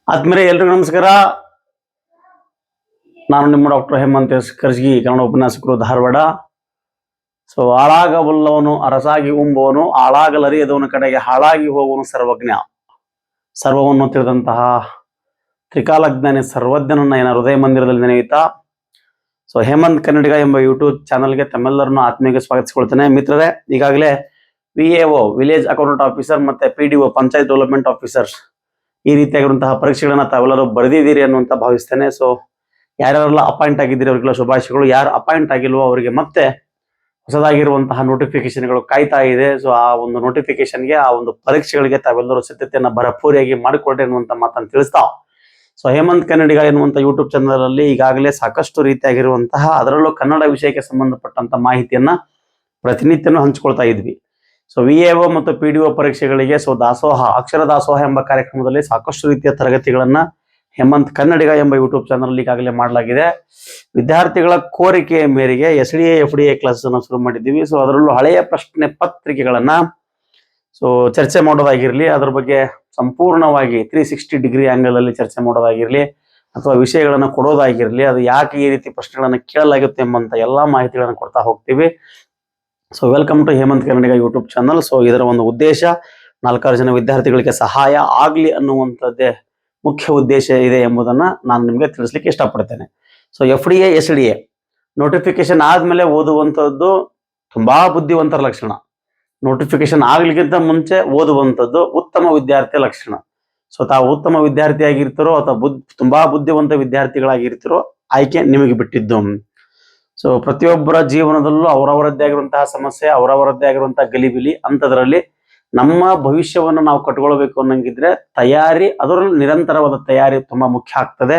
ಆದ್ಮೇಲೆ ಎಲ್ರಿಗೂ ನಮಸ್ಕಾರ. ನಾನು ನಿಮ್ಮ ಡಾಕ್ಟರ್ ಹೇಮಂತ್ ಎಸ್ ಕರ್ಜಗಿ, ಕನ್ನಡ ಉಪನ್ಯಾಸಕರು, ಧಾರವಾಡ. ಸೊ ಹಾಳಾಗಬಲ್ಲವನು ಅರಸಾಗಿ ಉಂಬುವನು, ಹಾಳಾಗಲರಿಯದವನ ಕಡೆಗೆ ಹಾಳಾಗಿ ಹೋಗುವನು ಸರ್ವಜ್ಞ. ಸರ್ವವನ್ನು ತಿಳಿದಂತಹ ತ್ರಿಕಾಲಜ್ಞಾನಿ ಸರ್ವಜ್ಞನನ್ನ ಏನ ಹೃದಯ ಮಂದಿರದಲ್ಲಿ ನೆನೆಯುತ್ತಾ ಸೊ ಹೇಮಂತ್ ಕನ್ನಡಿಗ ಎಂಬ ಯೂಟ್ಯೂಬ್ ಚಾನಲ್ಗೆ ತಮ್ಮೆಲ್ಲರನ್ನು ಆತ್ಮೀಯ ಸ್ವಾಗತಿಸಿಕೊಳ್ತೇನೆ. ಮಿತ್ರರೇ, ಈಗಾಗಲೇ VAO ವಿಲೇಜ್ ಅಕೌಂಟೆಂಟ್ ಆಫೀಸರ್ ಮತ್ತೆ PDO ಪಂಚಾಯತ್ ಡೆವಲಪ್ಮೆಂಟ್ ಆಫೀಸರ್ಸ್ ಈ ರೀತಿಯಾಗಿರುವಂತಹ ಪರೀಕ್ಷೆಗಳನ್ನ ತಾವೆಲ್ಲರೂ ಬರೆದಿದ್ದೀರಿ ಅನ್ನುವಂತ ಭಾವಿಸ್ತೇನೆ. ಸೊ ಯಾರ್ಯಾರೆಲ್ಲ ಅಪಾಯಿಂಟ್ ಆಗಿದ್ದೀರಿ ಅವರಿಗೆಲ್ಲ ಶುಭಾಶಯಗಳು. ಯಾರು ಅಪಾಯಿಂಟ್ ಆಗಿಲ್ವೋ ಅವರಿಗೆ ಮತ್ತೆ ಹೊಸದಾಗಿರುವಂತಹ ನೋಟಿಫಿಕೇಶನ್ಗಳು ಕಾಯ್ತಾ ಇದೆ. ಸೊ ಆ ಒಂದು ನೋಟಿಫಿಕೇಶನ್ಗೆ, ಆ ಒಂದು ಪರೀಕ್ಷೆಗಳಿಗೆ ತಾವೆಲ್ಲರೂ ಸಿದ್ಧತೆಯನ್ನ ಭರಪೂರಿಯಾಗಿ ಮಾಡಿಕೊಡ್ರಿ ಅನ್ನುವಂತ ಮಾತನ್ನು ತಿಳಿಸ್ತಾ ಸೊ ಹೇಮಂತ್ ಕನ್ನಡಿಗ ಎನ್ನುವಂತ ಯೂಟ್ಯೂಬ್ ಚಾನಲ್ ಅಲ್ಲಿ ಈಗಾಗಲೇ ಸಾಕಷ್ಟು ರೀತಿಯಾಗಿರುವಂತಹ, ಅದರಲ್ಲೂ ಕನ್ನಡ ವಿಷಯಕ್ಕೆ ಸಂಬಂಧಪಟ್ಟಂತ ಮಾಹಿತಿಯನ್ನ ಪ್ರತಿನಿತ್ಯನೂ ಹಂಚಿಕೊಳ್ತಾ ಇದ್ವಿ. ಸೊ VAO ಮತ್ತು PDO ಪರೀಕ್ಷೆಗಳಿಗೆ ಸೊ ದಾಸೋಹ, ಅಕ್ಷರ ದಾಸೋಹ ಎಂಬ ಕಾರ್ಯಕ್ರಮದಲ್ಲಿ ಸಾಕಷ್ಟು ರೀತಿಯ ತರಗತಿಗಳನ್ನ ಹೇಮಂತ್ ಕನ್ನಡಿಗ ಎಂಬ ಯೂಟ್ಯೂಬ್ ಚಾನಲ್ ಈಗಾಗಲೇ ಮಾಡಲಾಗಿದೆ. ವಿದ್ಯಾರ್ಥಿಗಳ ಕೋರಿಕೆಯ ಮೇರೆಗೆ SDA FDA ಕ್ಲಾಸಸ್ ಅನ್ನು ಶುರು ಮಾಡಿದ್ದೀವಿ. ಸೊ ಅದರಲ್ಲೂ ಹಳೆಯ ಪ್ರಶ್ನೆ ಪತ್ರಿಕೆಗಳನ್ನ ಸೊ ಚರ್ಚೆ ಮಾಡೋದಾಗಿರ್ಲಿ, ಅದ್ರ ಬಗ್ಗೆ ಸಂಪೂರ್ಣವಾಗಿ 360 ಡಿಗ್ರಿ ಆಂಗಲ್ ಅಲ್ಲಿ ಚರ್ಚೆ ಮಾಡೋದಾಗಿರ್ಲಿ, ಅಥವಾ ವಿಷಯಗಳನ್ನ ಕೊಡೋದಾಗಿರ್ಲಿ, ಅದು ಯಾಕೆ ಈ ರೀತಿ ಪ್ರಶ್ನೆಗಳನ್ನ ಕೇಳಲಾಗುತ್ತೆ ಎಂಬಂತ ಎಲ್ಲಾ ಮಾಹಿತಿಗಳನ್ನ ಕೊಡ್ತಾ ಹೋಗ್ತೀವಿ. So welcome to Hemanth Kannadiga YouTube channel. So ಇದರ ಒಂದು ಉದ್ದೇಶ 4 ಜನ ವಿದ್ಯಾರ್ಥಿಗಳಿಗೆ ಸಹಾಯ ಆಗ್ಲಿ ಅನ್ನುವಂಥದ್ದೇ ಮುಖ್ಯ ಉದ್ದೇಶ ಇದೆ ಎಂಬುದನ್ನ ನಾನು ನಿಮಗೆ ತಿಳಿಸ್ಲಿಕ್ಕೆ ಇಷ್ಟಪಡ್ತೇನೆ. ಸೊ FDA SDA ನೋಟಿಫಿಕೇಶನ್ ಆದ್ಮೇಲೆ ಓದುವಂಥದ್ದು ತುಂಬಾ ಬುದ್ಧಿವಂತರ ಲಕ್ಷಣ. ನೋಟಿಫಿಕೇಶನ್ ಆಗ್ಲಿಕ್ಕಿಂತ ಮುಂಚೆ ಓದುವಂಥದ್ದು ಉತ್ತಮ ವಿದ್ಯಾರ್ಥಿಯ ಲಕ್ಷಣ. ಸೊ ತಾವು ಉತ್ತಮ ವಿದ್ಯಾರ್ಥಿಯಾಗಿರ್ತಾರೋ ಅಥವಾ ತುಂಬಾ ಬುದ್ಧಿವಂತ ವಿದ್ಯಾರ್ಥಿಗಳಾಗಿರ್ತಾರೋ ಆಯ್ಕೆ ನಿಮಗೆ ಬಿಟ್ಟಿದ್ದು. ಸೊ ಪ್ರತಿಯೊಬ್ಬರ ಜೀವನದಲ್ಲೂ ಅವರವರದ್ದೇ ಆಗಿರುವಂತಹ ಸಮಸ್ಯೆ, ಅವರವರದ್ದೇ ಆಗಿರುವಂತಹ ಗಲಿಬಿಲಿ. ಅಂಥದ್ರಲ್ಲಿ ನಮ್ಮ ಭವಿಷ್ಯವನ್ನು ನಾವು ಕಟ್ಕೊಳ್ಬೇಕು ಅನ್ನಂಗಿದ್ರೆ ತಯಾರಿ, ಅದರಲ್ಲೂ ನಿರಂತರವಾದ ತಯಾರಿ ತುಂಬಾ ಮುಖ್ಯ ಆಗ್ತದೆ.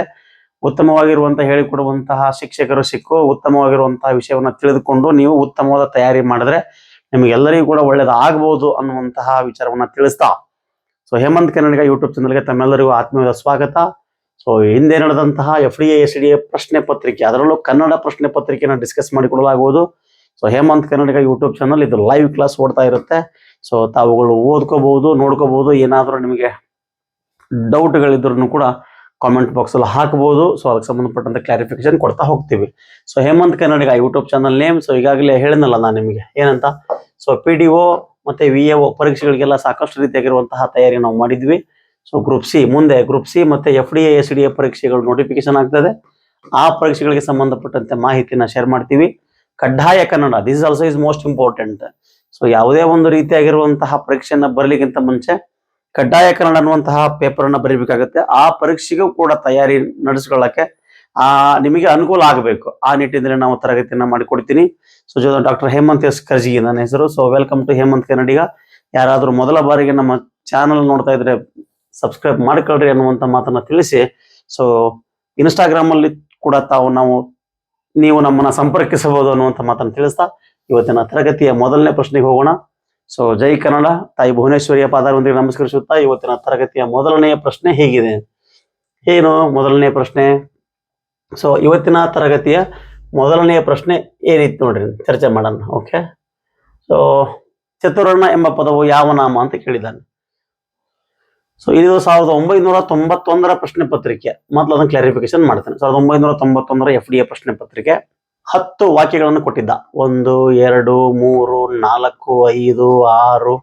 ಉತ್ತಮವಾಗಿರುವಂತಹ ಹೇಳಿಕೊಡುವಂತಹ ಶಿಕ್ಷಕರು ಸಿಕ್ಕು ಉತ್ತಮವಾಗಿರುವಂತಹ ವಿಷಯವನ್ನ ತಿಳಿದುಕೊಂಡು ನೀವು ಉತ್ತಮವಾದ ತಯಾರಿ ಮಾಡಿದ್ರೆ ನಿಮಗೆಲ್ಲರಿಗೂ ಕೂಡ ಒಳ್ಳೇದಾಗಬಹುದು ಅನ್ನುವಂತಹ ವಿಚಾರವನ್ನ ತಿಳಿಸ್ತಾ ಸೊ ಹೇಮಂತ್ ಕನ್ನಡಿಗ ಯೂಟ್ಯೂಬ್ ಚಾನಲ್ಗೆ ತಮ್ಮೆಲ್ಲರಿಗೂ ಆತ್ಮೀಯವಾದ ಸ್ವಾಗತ. ಸೊ ಹಿಂದೆ ನಡೆದಂತಹ FDA SDA ಪ್ರಶ್ನೆ ಪತ್ರಿಕೆ, ಅದರಲ್ಲೂ ಕನ್ನಡ ಪ್ರಶ್ನೆ ಪತ್ರಿಕೆಯನ್ನು ಡಿಸ್ಕಸ್ ಮಾಡಿಕೊಡಲಾಗುವುದು. So Hemant Kannadiga YouTube channel ಇದು ಲೈವ್ ಕ್ಲಾಸ್ ಓಡ್ತಾ ಇರುತ್ತೆ. ಸೊ ತಾವುಗಳು ಓದ್ಕೋಬಹುದು, ನೋಡ್ಕೋಬಹುದು. ಏನಾದರೂ ನಿಮಗೆ ಡೌಟ್ಗಳಿದ್ರು ಕೂಡ ಕಾಮೆಂಟ್ ಬಾಕ್ಸ್ ಅಲ್ಲಿ ಹಾಕಬಹುದು. ಸೊ ಅದಕ್ಕೆ ಸಂಬಂಧಪಟ್ಟಂತ ಕ್ಲಾರಿಫಿಕೇಶನ್ ಕೊಡ್ತಾ ಹೋಗ್ತೀವಿ. So Hemant Kannadiga YouTube channel name so ಈಗಾಗಲೇ ಹೇಳಿದ್ನಲ್ಲ ನಾನು ನಿಮಗೆ ಏನಂತ. ಸೊ PDO ಮತ್ತೆ VAO ಪರೀಕ್ಷೆಗಳಿಗೆಲ್ಲ ಸಾಕಷ್ಟು ರೀತಿಯಾಗಿರುವಂತಹ ತಯಾರಿ ನಾವು ಮಾಡಿದ್ವಿ. ಸೊ ಮುಂದೆ ಗ್ರೂಪ್ ಸಿ ಮತ್ತೆ FDA SDA ಪರೀಕ್ಷೆಗಳು ನೋಟಿಫಿಕೇಶನ್ ಆಗ್ತದೆ. ಆ ಪರೀಕ್ಷೆಗಳಿಗೆ ಸಂಬಂಧಪಟ್ಟಂತೆ ಮಾಹಿತಿನ ಶೇರ್ ಮಾಡ್ತೀವಿ. ಕಡ್ಡಾಯ Kannada, this also is most important. So ಯಾವುದೇ ಒಂದು ರೀತಿಯಾಗಿರುವಂತಹ ಪರೀಕ್ಷೆಯನ್ನ ಬರಲಿಕ್ಕಿಂತ ಮುಂಚೆ ಕಡ್ಡಾಯ ಕನ್ನಡ ಅನ್ನುವಂತಹ ಪೇಪರ್ ಅನ್ನ ಬರೀಬೇಕಾಗುತ್ತೆ. ಆ ಪರೀಕ್ಷೆಗೂ ಕೂಡ ತಯಾರಿ ನಡೆಸ್ಕೊಳ್ಳಕ್ಕೆ ನಿಮಗೆ ಅನುಕೂಲ ಆಗಬೇಕು. ಆ ನಿಟ್ಟಿನಲ್ಲಿ ನಾವು ತರಗತಿಯನ್ನ ಮಾಡಿಕೊಡ್ತೀನಿ. So doctor Hemanth S Karjagi ನನ್ನ ಹೆಸರು. So welcome to Hemanth Kannadiga. ಯಾರಾದ್ರೂ ಮೊದಲ ಬಾರಿಗೆ ನಮ್ಮ ಚಾನಲ್ ನೋಡ್ತಾ ಇದ್ರೆ ಸಬ್ಸ್ಕ್ರೈಬ್ ಮಾಡ್ಕೊಳ್ರಿ ಅನ್ನುವಂತ ಮಾತನ್ನ ತಿಳಿಸಿ. ಸೊ ಇನ್ಸ್ಟಾಗ್ರಾಮ್ ಅಲ್ಲಿ ಕೂಡ ನೀವು ನಮ್ಮನ್ನ ಸಂಪರ್ಕಿಸಬಹುದು ಅನ್ನುವಂತ ಮಾತನ್ನು ತಿಳಿಸ್ತಾ ಇವತ್ತಿನ ತರಗತಿಯ ಮೊದಲನೇ ಪ್ರಶ್ನೆಗೆ ಹೋಗೋಣ. ಸೊ ಜೈ ಕನ್ನಡ, ತಾಯಿ ಭುವನೇಶ್ವರಿಯ ಪಾದಾರವಿಂದಕ್ಕೆ ನಮಸ್ಕರಿಸುತ್ತಾ ಇವತ್ತಿನ ತರಗತಿಯ ಮೊದಲನೆಯ ಪ್ರಶ್ನೆ ಹೀಗಿದೆ. ಏನು ಮೊದಲನೆಯ ಪ್ರಶ್ನೆ? ಸೊ ಇವತ್ತಿನ ತರಗತಿಯ ಮೊದಲನೆಯ ಪ್ರಶ್ನೆ ಏನಿತ್ತು ನೋಡ್ರಿ, ಚರ್ಚೆ ಮಾಡೋಣ. ಓಕೆ. ಸೊ ಚತುರ್ಣ ಎಂಬ ಪದವು ಯಾವ ನಾಮ ಅಂತ ಕೇಳಿದ್ದಾನೆ. ಸೊ ಇದು 1991 ಪ್ರಶ್ನೆ ಪತ್ರಿಕೆ. ಮೊದಲು ಅದನ್ನು ಕ್ಲಾರಿಫಿಕೇಶನ್ ಮಾಡ್ತೇನೆ. 1991 FDA ಪ್ರಶ್ನೆ ಪತ್ರಿಕೆ 10 ವಾಕ್ಯಗಳನ್ನು ಕೊಟ್ಟಿದ್ದ. 1, 2, 3, 4, 5, 6,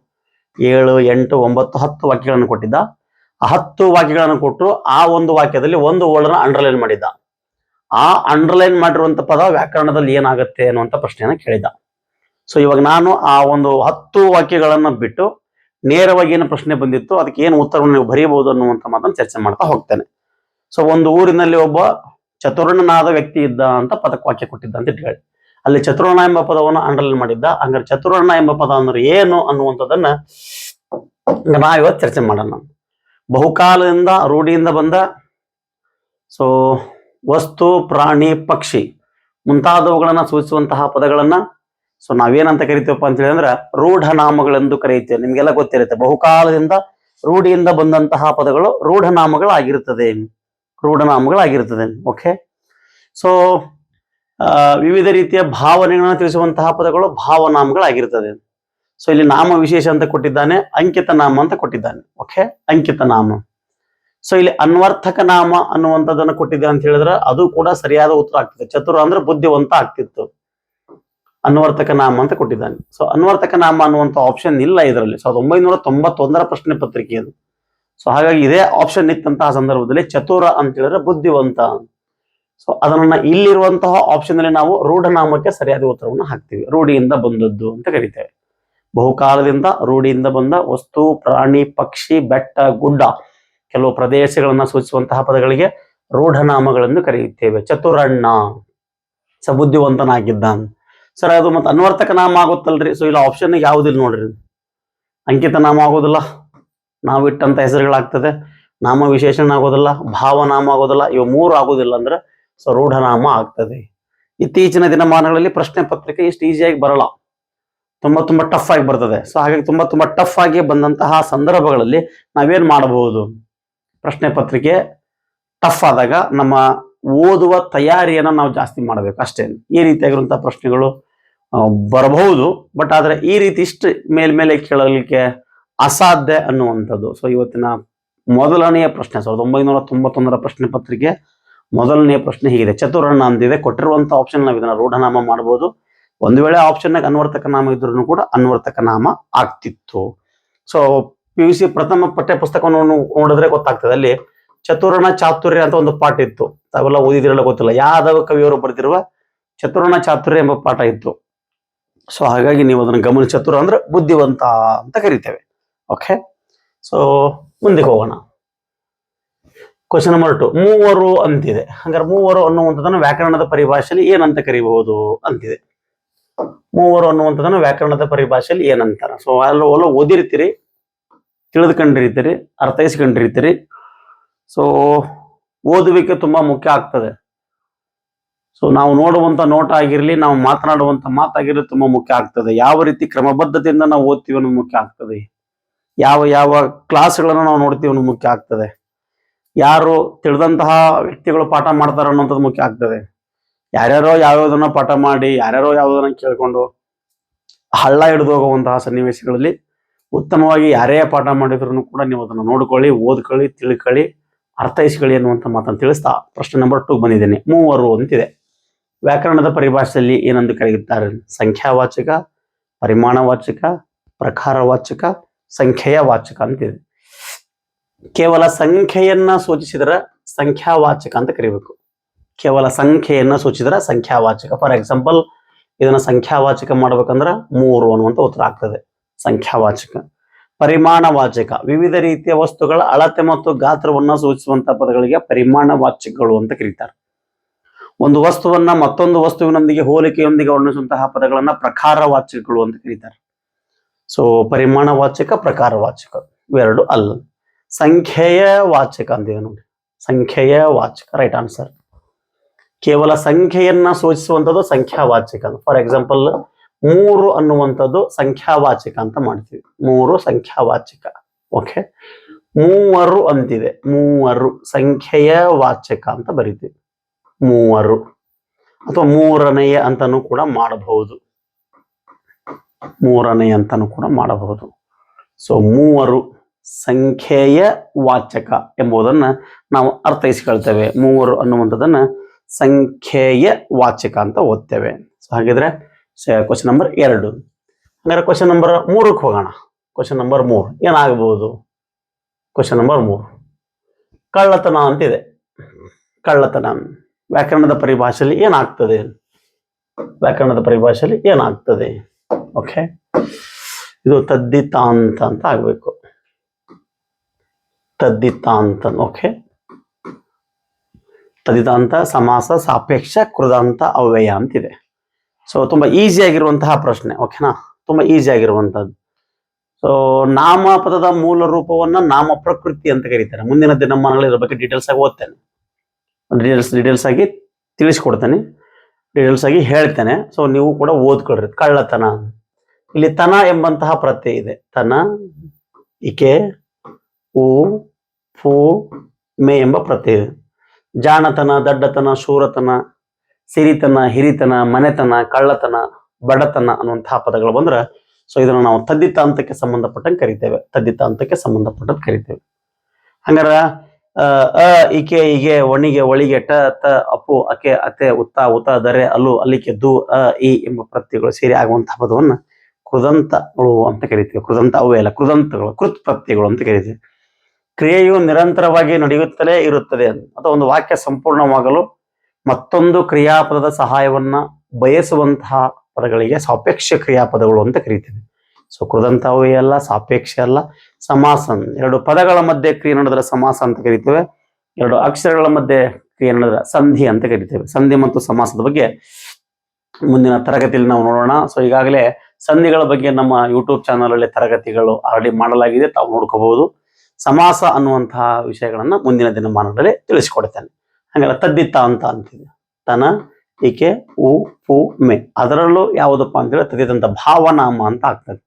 7, 8, 9, 10 ವಾಕ್ಯಗಳನ್ನು ಕೊಟ್ಟಿದ್ದ. ಆ 10 ವಾಕ್ಯಗಳನ್ನು ಕೊಟ್ಟು ಆ ಒಂದು ವಾಕ್ಯದಲ್ಲಿ ಒಂದು ವರ್ಡ್ ಅನ್ನ ಅಂಡರ್ಲೈನ್ ಮಾಡಿದ್ದ. ಆ ಅಂಡರ್ಲೈನ್ ಮಾಡಿರುವಂತ ಪದ ವ್ಯಾಕರಣದಲ್ಲಿ ಏನಾಗುತ್ತೆ ಅನ್ನುವಂತ ಪ್ರಶ್ನೆಯನ್ನ ಕೇಳಿದ್ದ. ಸೊ ಇವಾಗ ನಾನು ಆ ಒಂದು 10 ವಾಕ್ಯಗಳನ್ನ ಬಿಟ್ಟು ನೇರವಾಗಿ ಏನು ಪ್ರಶ್ನೆ ಬಂದಿತ್ತು ಅದಕ್ಕೆ ಏನು ಉತ್ತರವನ್ನು ನೀವು ಬರೆಯಬಹುದು ಅನ್ನುವಂತ ಮಾತನ್ನು ಚರ್ಚೆ ಮಾಡ್ತಾ ಹೋಗ್ತೇನೆ. ಸೊ ಒಂದು ಊರಿನಲ್ಲಿ ಒಬ್ಬ ಚತುರ್ಣನಾದ ವ್ಯಕ್ತಿ ಇದ್ದ ಅಂತ ಪದಕ್ಕೆ ವಾಕ್ಯ ಕೊಟ್ಟಿದ್ದ ಅಂತ ಹೇಳಿ ಅಲ್ಲಿ ಚತುರ್ಣ ಎಂಬ ಪದವನ್ನು ಅಂಡರ್ಲೈನ್ ಮಾಡಿದ್ದ. ಹಂಗಾರೆ ಚತುರ್ಣ ಎಂಬ ಪದ ಅಂದ್ರೆ ಏನು ಅನ್ನುವಂಥದ್ದನ್ನ ನಾವಿವತ್ತು ಚರ್ಚೆ ಮಾಡೋಣ. ಬಹುಕಾಲದಿಂದ ರೂಢಿಯಿಂದ ಬಂದ ಸೊ ವಸ್ತು, ಪ್ರಾಣಿ, ಪಕ್ಷಿ ಮುಂತಾದವುಗಳನ್ನ ಸೂಚಿಸುವಂತಹ ಪದಗಳನ್ನ ಸೊ ನಾವೇನಂತ ಕರಿತೀವಪ್ಪ ಅಂತ ಹೇಳಿ ಅಂದ್ರೆ ರೂಢನಾಮಗಳೆಂದು ಕರೆಯುತ್ತೇವೆ. ನಿಮ್ಗೆಲ್ಲ ಗೊತ್ತಿರುತ್ತೆ, ಬಹುಕಾಲದಿಂದ ರೂಢಿಯಿಂದ ಬಂದಂತಹ ಪದಗಳು ರೂಢನಾಮಗಳಾಗಿರುತ್ತದೆ. ಓಕೆ. ಸೊ ವಿವಿಧ ರೀತಿಯ ಭಾವನೆಗಳನ್ನ ತಿಳಿಸುವಂತಹ ಪದಗಳು ಭಾವನಾಮಗಳಾಗಿರ್ತದೆ. ಸೊ ಇಲ್ಲಿ ನಾಮ ವಿಶೇಷ ಅಂತ ಕೊಟ್ಟಿದ್ದಾನೆ, ಅಂಕಿತ ನಾಮ ಅಂತ ಕೊಟ್ಟಿದ್ದಾನೆ. ಓಕೆ, ಅಂಕಿತ ನಾಮ. ಸೊ ಇಲ್ಲಿ ಅನ್ವರ್ಥಕ ನಾಮ ಅನ್ನುವಂಥದ್ದನ್ನು ಕೊಟ್ಟಿದೆ ಅಂತ ಹೇಳಿದ್ರೆ ಅದು ಕೂಡ ಸರಿಯಾದ ಉತ್ತರ ಆಗ್ತದೆ. ಚತುರ ಅಂದ್ರೆ ಬುದ್ಧಿವಂತ ಆಗ್ತಿತ್ತು. ಅನ್ವರ್ಥಕ ನಾಮ ಅಂತ ಕೊಟ್ಟಿದ್ದಾನೆ. ಸೊ ಅನ್ವರ್ಥಕ ನಾಮ ಅನ್ನುವಂಥ ಆಪ್ಷನ್ ಇಲ್ಲ ಇದರಲ್ಲಿ. 1991 ಪ್ರಶ್ನೆ ಪತ್ರಿಕೆ ಅದು. ಸೊ ಹಾಗಾಗಿ ಇದೇ ಆಪ್ಷನ್ ಇತ್ತಂತಹ ಸಂದರ್ಭದಲ್ಲಿ ಚತುರ ಅಂತ ಹೇಳಿದ್ರೆ ಬುದ್ಧಿವಂತ. ಸೊ ಅದನ್ನ ಇಲ್ಲಿರುವಂತಹ ಆಪ್ಷನ್ ಅಲ್ಲಿ ನಾವು ರೂಢನಾಮಕ್ಕೆ ಸರಿಯಾದ ಉತ್ತರವನ್ನು ಹಾಕ್ತೀವಿ. ರೂಢಿಯಿಂದ ಬಂದದ್ದು ಅಂತ ಕರಿತೇವೆ. ಬಹುಕಾಲದಿಂದ ರೂಢಿಯಿಂದ ಬಂದ ವಸ್ತು, ಪ್ರಾಣಿ, ಪಕ್ಷಿ, ಬೆಟ್ಟ, ಗುಡ್ಡ, ಕೆಲವು ಪ್ರದೇಶಗಳನ್ನ ಸೂಚಿಸುವಂತಹ ಪದಗಳಿಗೆ ರೂಢನಾಮಗಳನ್ನು ಕರೆಯುತ್ತೇವೆ. ಚತುರಣ್ಣ, ಬುದ್ಧಿವಂತನಾಗಿದ್ದಾನ. ಸರ್ ಅದು ಮತ್ತೆ ಅನ್ವರ್ಥಕ ನಾಮ ಆಗುತ್ತಲ್ರಿ. ಸೊ ಇಲ್ಲ ಆಪ್ಷನ್ ಯಾವುದಿಲ್ಲ ನೋಡ್ರಿ. ಅಂಕಿತ ನಾಮ ಆಗೋದಿಲ್ಲ, ನಾವು ಇಟ್ಟಂತ ಹೆಸರುಗಳಾಗ್ತದೆ. ನಾಮ ವಿಶೇಷಣ ಆಗೋದಿಲ್ಲ, ಭಾವನಾಮ ಆಗೋದಿಲ್ಲ. ಇವು 3 ಆಗೋದಿಲ್ಲ ಅಂದ್ರೆ ಸೊ ರೂಢನಾಮ ಆಗ್ತದೆ. ಇತ್ತೀಚಿನ ದಿನಮಾನಗಳಲ್ಲಿ ಪ್ರಶ್ನೆ ಪತ್ರಿಕೆ ಇಷ್ಟು ಈಸಿಯಾಗಿ ಬರಲ್ಲ, ತುಂಬಾ ಟಫ್ ಆಗಿ ಬರ್ತದೆ. ಸೊ ಹಾಗಾಗಿ ತುಂಬಾ ಟಫ್ ಆಗಿ ಬಂದಂತಹ ಸಂದರ್ಭಗಳಲ್ಲಿ ನಾವೇನ್ ಮಾಡಬಹುದು, ಪ್ರಶ್ನೆ ಪತ್ರಿಕೆ ಟಫ್ ಆದಾಗ ನಮ್ಮ ಓದುವ ತಯಾರಿಯನ್ನ ನಾವು ಜಾಸ್ತಿ ಮಾಡಬೇಕು ಅಷ್ಟೇ. ಈ ರೀತಿಯಾಗಿರುವಂತಹ ಪ್ರಶ್ನೆಗಳು ಬರಬಹುದು, ಬಟ್ ಆದ್ರೆ ಈ ರೀತಿ ಇಷ್ಟು ಮೇಲ್ಮೇಲೆ ಕೇಳಲಿಕ್ಕೆ ಅಸಾಧ್ಯ ಅನ್ನುವಂಥದ್ದು. ಸೊ ಇವತ್ತಿನ ಮೊದಲನೆಯ ಪ್ರಶ್ನೆ 1991 ಪ್ರಶ್ನೆ ಪತ್ರಿಕೆ ಮೊದಲನೆಯ ಪ್ರಶ್ನೆ ಹೀಗಿದೆ. ಚತುರಣ್ಣ ಅಂತಿದೆ. ಕೊಟ್ಟಿರುವಂತಹ ಆಪ್ಷನ್ ನಾವು ಇದನ್ನ ರೂಢನಾಮ ಮಾಡಬಹುದು. ಒಂದು ವೇಳೆ ಆಪ್ಷನ್ ನಾಗ ಅನ್ವರ್ಥಕ ನಾಮ ಇದ್ರೂ ಕೂಡ ಅನ್ವರ್ಥಕ ನಾಮ ಆಗ್ತಿತ್ತು. ಸೊ PUC ಪ್ರಥಮ ಪಠ್ಯ ಪುಸ್ತಕವನ್ನು ನೋಡಿದ್ರೆ ಗೊತ್ತಾಗ್ತದೆ. ಅಲ್ಲಿ ಚತುರಣ ಚಾತುರ್ಯ ಅಂತ ಒಂದು ಪಾಠ ಇತ್ತು. ತಾವೆಲ್ಲ ಓದಿದಿರಲ್ಲ ಗೊತ್ತಿಲ್ಲ. ಯಾದವ ಕವಿಯವರು ಬರೆದಿರುವ ಚತುರಣ ಚಾತುರ್ಯ ಎಂಬ ಪಾಠ ಇತ್ತು. ಸೊ ಹಾಗಾಗಿ ನೀವು ಅದನ್ನು ಗಮನಿಸಿ. ಚತುರ ಅಂದ್ರೆ ಬುದ್ಧಿವಂತ ಅಂತ ಕರಿತೇವೆ. ಓಕೆ, ಸೊ ಮುಂದೆ ಹೋಗೋಣ. ಕ್ವಶನ್ ನಂಬರ್ 2, ಮೂವರು ಅಂತಿದೆ. ಹಾಗಾದ್ರೆ ಮೂವರು ಅನ್ನುವಂಥದ್ದನ್ನು ವ್ಯಾಕರಣದ ಪರಿಭಾಷೆಯಲ್ಲಿ ಏನಂತ ಕರಿಬಹುದು ಅಂತಿದೆ. ಮೂವರು ಅನ್ನುವಂಥದ್ದನ್ನು ವ್ಯಾಕರಣದ ಪರಿಭಾಷೆಯಲ್ಲಿ ಏನಂತಾರ. ಸೊ ಎಲ್ಲ ಓದಿರ್ತೀರಿ, ತಿಳಿದುಕೊಂಡಿರ್ತೀರಿ, ಅರ್ಥೈಸ್ಕೊಂಡಿರ್ತೀರಿ. ಸೊ ಓದುವಿಕೆ ತುಂಬಾ ಮುಖ್ಯ ಆಗ್ತದೆ. ಸೊ ನಾವು ನೋಡುವಂತ ನೋಟ ಆಗಿರ್ಲಿ, ನಾವು ಮಾತನಾಡುವಂತ ಮಾತಾಗಿರ್ಲಿ ತುಂಬಾ ಮುಖ್ಯ ಆಗ್ತದೆ. ಯಾವ ರೀತಿ ಕ್ರಮಬದ್ಧತೆಯಿಂದ ನಾವು ಓದ್ತೀವಿ ಅನ್ನೋದು ಮುಖ್ಯ ಆಗ್ತದೆ. ಯಾವ ಕ್ಲಾಸ್ಗಳನ್ನು ನಾವು ನೋಡ್ತೀವಿ ಅನ್ನೋದು ಮುಖ್ಯ ಆಗ್ತದೆ. ಯಾರು ತಿಳಿದಂತಹ ವ್ಯಕ್ತಿಗಳು ಪಾಠ ಮಾಡ್ತಾರೆ ಅನ್ನೋಂಥದ್ದು ಮುಖ್ಯ ಆಗ್ತದೆ. ಯಾರ್ಯಾರೋ ಯಾವ್ಯಾವ್ದನ್ನ ಪಾಠ ಮಾಡಿ, ಯಾರ್ಯಾರೋ ಯಾವ್ದನ್ನ ಕೇಳ್ಕೊಂಡು ಹಳ್ಳ ಹಿಡಿದು ಹೋಗುವಂತಹ ಸನ್ನಿವೇಶಗಳಲ್ಲಿ ಉತ್ತಮವಾಗಿ ಯಾರೇ ಪಾಠ ಮಾಡಿದ್ರು ಕೂಡ ನೀವು ಅದನ್ನು ನೋಡ್ಕೊಳ್ಳಿ, ಓದ್ಕೊಳ್ಳಿ, ತಿಳ್ಕೊಳ್ಳಿ, ಅರ್ಥೈಸ್ಕೊಳ್ಳಿ ಅನ್ನುವಂಥ ಮಾತನ್ನು ತಿಳಿಸ್ತಾ ಪ್ರಶ್ನೆ ನಂಬರ್ 2 ಬಂದಿದ್ದೇನೆ. ಮೂವರು ಅಂತಿದೆ. ವ್ಯಾಕರಣದ ಪರಿಭಾಷೆಯಲ್ಲಿ ಏನಂದು ಕರೆಯುತ್ತಾರೆ? ಸಂಖ್ಯಾವಾಚಕ, ಪರಿಮಾಣವಾಚಕ, ಪ್ರಕಾರವಾಚಕ, ಸಂಖ್ಯೆಯ ವಾಚಕ ಅಂತಿದೆ. ಕೇವಲ ಸಂಖ್ಯೆಯನ್ನ ಸೂಚಿಸಿದ್ರೆ ಸಂಖ್ಯಾವಾಚಕ ಅಂತ ಕರಿಬೇಕು. ಕೇವಲ ಸಂಖ್ಯೆಯನ್ನ ಸೂಚಿಸಿದ್ರೆ ಸಂಖ್ಯಾವಾಚಕ. ಫಾರ್ ಎಕ್ಸಾಂಪಲ್ ಇದನ್ನ ಸಂಖ್ಯಾವಾಚಕ ಮಾಡ್ಬೇಕಂದ್ರೆ 3 ಅನ್ನುವಂಥ ಉತ್ತರ ಆಗ್ತದೆ, ಸಂಖ್ಯಾವಾಚಕ. ಪರಿಮಾಣವಾಚಕ, ವಿವಿಧ ರೀತಿಯ ವಸ್ತುಗಳ ಅಳತೆ ಮತ್ತು ಗಾತ್ರವನ್ನ ಸೂಚಿಸುವಂತಹ ಪದಗಳಿಗೆ ಪರಿಮಾಣವಾಚಕಗಳು ಅಂತ ಕರೀತಾರೆ. ಒಂದು ವಸ್ತುವನ್ನ ಮತ್ತೊಂದು ವಸ್ತುವಿನೊಂದಿಗೆ ಹೋಲಿಕೆಯೊಂದಿಗೆ ವರ್ಣಿಸುವಂತಹ ಪದಗಳನ್ನ ಪ್ರಕಾರವಾಚಕಗಳು ಅಂತ ಕರೀತಾರೆ. ಸೊ ಪರಿಮಾಣವಾಚಕ, ಪ್ರಕಾರವಾಚಕ ಇವೆರಡು ಅಲ್ಲ. ಸಂಖ್ಯೆಯ ವಾಚಕ ಅಂತಿದೆ ನೋಡಿ, ಸಂಖ್ಯೆಯ ವಾಚಕ ರೈಟ್ ಆನ್ಸರ್. ಕೇವಲ ಸಂಖ್ಯೆಯನ್ನ ಸೂಚಿಸುವಂಥದ್ದು ಸಂಖ್ಯಾವಾಚಕ. ಫಾರ್ ಎಕ್ಸಾಂಪಲ್ 3 ಅನ್ನುವಂಥದ್ದು ಸಂಖ್ಯಾವಾಚಕ ಅಂತ ಮಾಡ್ತೀವಿ. 3 ಸಂಖ್ಯಾವಾಚಕ. ಓಕೆ, ಮೂವರು ಅಂತಿದೆ. ಮೂವರು ಸಂಖ್ಯೆಯ ವಾಚಕ ಅಂತ ಬರೀತೀವಿ. ಮೂವರು ಅಥವಾ ಮೂರನೆಯ ಅಂತಾನೂ ಕೂಡ ಮಾಡಬಹುದು. ಮೂರನೆಯ ಅಂತಾನೂ ಕೂಡ ಮಾಡಬಹುದು. ಸೊ ಮೂವರು ಸಂಖ್ಯೆಯ ವಾಚಕ ಎಂಬುದನ್ನ ನಾವು ಅರ್ಥೈಸಿಕೊಳ್ತೇವೆ. ಮೂವರು ಅನ್ನುವಂಥದ್ದನ್ನ ಸಂಖ್ಯೆಯ ವಾಚಕ ಅಂತ ಓದ್ತೇವೆ. ಸೊ ಹಾಗಿದ್ರೆ ಕ್ವಶನ್ ನಂಬರ್ 2. ಹಾಗಾದ್ರೆ ಕ್ವಶನ್ ನಂಬರ್ 3ಕ್ಕೆ ಹೋಗೋಣ. ಕ್ವಶನ್ ನಂಬರ್ 3 ಏನಾಗಬಹುದು? ಕ್ವಶನ್ ನಂಬರ್ 3 ಕಳ್ಳತನ ಅಂತಿದೆ. ಕಳ್ಳತನ ವ್ಯಾಕರಣದ ಪರಿಭಾಷೆಯಲ್ಲಿ ಏನಾಗ್ತದೆ? ವ್ಯಾಕರಣದ ಪರಿಭಾಷೆಯಲ್ಲಿ ಏನಾಗ್ತದೆ? ಓಕೆ, ಇದು ತದ್ದಿತಾಂತ ಅಂತ ಆಗ್ಬೇಕು. ತದ್ದಿತಾಂತ. ಓಕೆ, ತದ್ದಿತಾಂತ ಸಮಾಸ ಸಾಪೇಕ್ಷ ಕೃದಾಂತ ಅವ್ಯಯ ಅಂತಿದೆ. ಸೊ ತುಂಬಾ ಈಸಿ ಆಗಿರುವಂತಹ ಪ್ರಶ್ನೆ. ಓಕೆನಾ, ತುಂಬಾ ಈಸಿ ಆಗಿರುವಂತದ್ದು. ಸೊ ನಾಮಪದದ ಮೂಲ ರೂಪವನ್ನ ನಾಮ ಪ್ರಕೃತಿ ಅಂತ ಕರೀತಾರೆ. ಮುಂದಿನ ದಿನಮಾನಗಳಲ್ಲಿ ಇದ್ರ ಬಗ್ಗೆ ಡೀಟೇಲ್ಸ್ ಆಗಿ ಓದ್ತೇನೆ, ಡೀಟೇಲ್ಸ್ ಆಗಿ ತಿಳಿಸ್ಕೊಡ್ತೇನೆ, ಡೀಟೇಲ್ಸ್ ಆಗಿ ಹೇಳ್ತೇನೆ. ಸೊ ನೀವು ಕೂಡ ಓದ್ಕೊಳ್ರಿ. ಕಳ್ಳತನ, ಇಲ್ಲಿ ತನ ಎಂಬಂತಹ ಪ್ರತ್ಯಯ ಇದೆ. ತನ, ಇಕೆ, ಉ, ಫು, ಮೇ ಎಂಬ ಪ್ರತ್ಯಯ ಇದೆ. ಜಾಣತನ, ದಡ್ಡತನ, ಶೂರತನ, ಸಿರಿತನ, ಹಿರಿತನ, ಮನೆತನ, ಕಳ್ಳತನ, ಬಡತನ ಅನ್ನುವಂತಹ ಪದಗಳು ಬಂದ್ರೆ ಸೊ ಇದನ್ನು ನಾವು ತದ್ದಿತಾಂತಕ್ಕೆ ಸಂಬಂಧಪಟ್ಟಂಗೆ ಕರಿತೇವೆ. ತದ್ದಿತಾಂತಕ್ಕೆ ಸಂಬಂಧಪಟ್ಟಂಗೆ ಕರಿತೇವೆ. ಹಂಗಾರ ಅ ಇಕೆ ಇಗೆ ಒಣಿಗೆ ಒಳಿಗೆ ಟ ತ ಅಪ್ಪು ಅಕೆ ಅತೆ ಉತ್ತ ಉತ ದರೆ ಅಲು ಅಲಿಕೆ ದು ಅ ಇ ಎಂಬ ಪ್ರತ್ಯಯಗಳು ಸೇರಿ ಆಗುವಂತಹ ಪದವನ್ನ ಕೃದಂತಗಳು ಅಂತ ಕರಿತೀವಿ. ಕೃದಂತ ಅವೇ ಅಲ್ಲ, ಕೃದಂತಗಳು, ಕೃತ್ ಪ್ರತ್ಯಯಗಳು ಅಂತ ಕರಿತೀವಿ. ಕ್ರಿಯೆಯು ನಿರಂತರವಾಗಿ ನಡೆಯುತ್ತಲೇ ಇರುತ್ತದೆ ಅಥವಾ ಒಂದು ವಾಕ್ಯ ಸಂಪೂರ್ಣವಾಗಲು ಮತ್ತೊಂದು ಕ್ರಿಯಾಪದದ ಸಹಾಯವನ್ನ ಬಯಸುವಂತಹ ಪದಗಳಿಗೆ ಸಾಪೇಕ್ಷ ಕ್ರಿಯಾಪದಗಳು ಅಂತ ಕರಿತೀವಿ. ಸೊ ಕೃದಂತ ಅವೇ ಅಲ್ಲ, ಸಾಪೇಕ್ಷ ಅಲ್ಲ. ಸಮಾಸ, ಎರಡು ಪದಗಳ ಮಧ್ಯೆ ಕ್ರಿಯೆ ನಡೆದ್ರೆ ಸಮಾಸ ಅಂತ ಕರಿತೇವೆ. ಎರಡು ಅಕ್ಷರಗಳ ಮಧ್ಯೆ ಕ್ರಿಯೆ ನಡೆದ್ರೆ ಸಂಧಿ ಅಂತ ಕರಿತೇವೆ. ಸಂಧಿ ಮತ್ತು ಸಮಾಸದ ಬಗ್ಗೆ ಮುಂದಿನ ತರಗತಿಯಲ್ಲಿ ನಾವು ನೋಡೋಣ. ಸೊ ಈಗಾಗಲೇ ಸಂಧಿಗಳ ಬಗ್ಗೆ ನಮ್ಮ ಯೂಟ್ಯೂಬ್ ಚಾನಲ್ ಅಲ್ಲಿ ತರಗತಿಗಳು ಆಲ್ರೆಡಿ ಮಾಡಲಾಗಿದೆ, ತಾವು ನೋಡ್ಕೋಬಹುದು. ಸಮಾಸ ಅನ್ನುವಂತಹ ವಿಷಯಗಳನ್ನ ಮುಂದಿನ ದಿನಮಾನಗಳಲ್ಲಿ ತಿಳಿಸಿಕೊಡ್ತೇನೆ. ಹಾಗೆಲ್ಲ ತದ್ದಿತ್ತ ಅಂತ ಅಂತಿದೆ, ತನ ಇಕೆ ಉ ಪು ಮೆ, ಅದರಲ್ಲೂ ಯಾವುದಪ್ಪ ಅಂತೇಳಿ ತದ್ದಿತ್ತಂತ ಭಾವನಾಮ ಅಂತ ಆಗ್ತದೆ.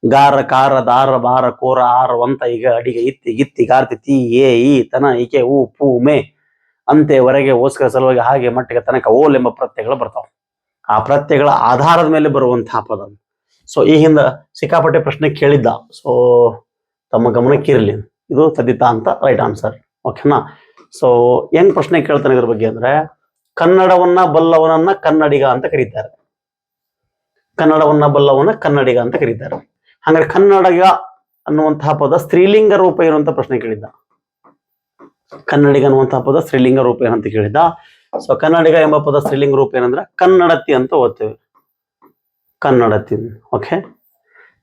ಗಾರ ಕಾರ ದಾರ ಬಾರ ಕೋರ ಆರ ವಂತ ಈಗ ಅಡಿಗೆ ಇತ್ತಿ ಗಿತ್ತಿ ಗಾರ್ತಿ ತಿ ಏ ಈ ತನ ಇಕೆ ಉ ಪು ಮೆ ಅಂತೆ ಹೊರಗೆ ಓಸ್ಕರ ಸಲುವಾಗಿ ಹಾಗೆ ಮಟ್ಟಿಗೆ ತನಕ ಓಲ್ ಎಂಬ ಪ್ರತ್ಯಯಗಳು ಬರ್ತಾವೆ. ಆ ಪ್ರತ್ಯಯಗಳ ಆಧಾರದ ಮೇಲೆ ಬರುವಂತಹ ಪದ. ಸೊ ಈ ಹಿಂದೆ ಸಿಕ್ಕಾಪಟ್ಟೆ ಪ್ರಶ್ನೆ ಕೇಳಿದ್ದ, ಸೊ ತಮ್ಮ ಗಮನಕ್ಕಿರಲಿ, ಇದು ತದ್ದಿತ ಅಂತ ರೈಟ್ ಆನ್ಸರ್. ಓಕೆನಾ? ಸೊ ಹೆಂಗ್ ಪ್ರಶ್ನೆ ಕೇಳ್ತಾನೆ ಇದ್ರ ಬಗ್ಗೆ ಅಂದ್ರೆ, ಕನ್ನಡವನ್ನ ಬಲ್ಲವನನ್ನ ಕನ್ನಡಿಗ ಅಂತ ಕರೀತಾರೆ. ಕನ್ನಡವನ್ನ ಬಲ್ಲವನ ಕನ್ನಡಿಗ ಅಂತ ಕರೀತಾರೆ. ಹಾಗಾದ್ರೆ ಕನ್ನಡಿಗ ಅನ್ನುವಂತಹ ಪದ ಸ್ತ್ರೀಲಿಂಗ ರೂಪ ಏನು ಅಂತ ಪ್ರಶ್ನೆ ಕೇಳಿದ್ದ. ಕನ್ನಡಿಗ ಅನ್ನುವಂತಹ ಪದ ಸ್ತ್ರೀಲಿಂಗ ರೂಪ ಏನಂತ ಕೇಳಿದ್ದ. ಸೊ ಕನ್ನಡಿಗ ಎಂಬ ಪದ ಸ್ತ್ರೀಲಿಂಗ ರೂಪ ಏನಂದ್ರೆ ಕನ್ನಡತಿ ಅಂತ ಓದ್ತೇವೆ, ಕನ್ನಡತಿ. ಓಕೆ,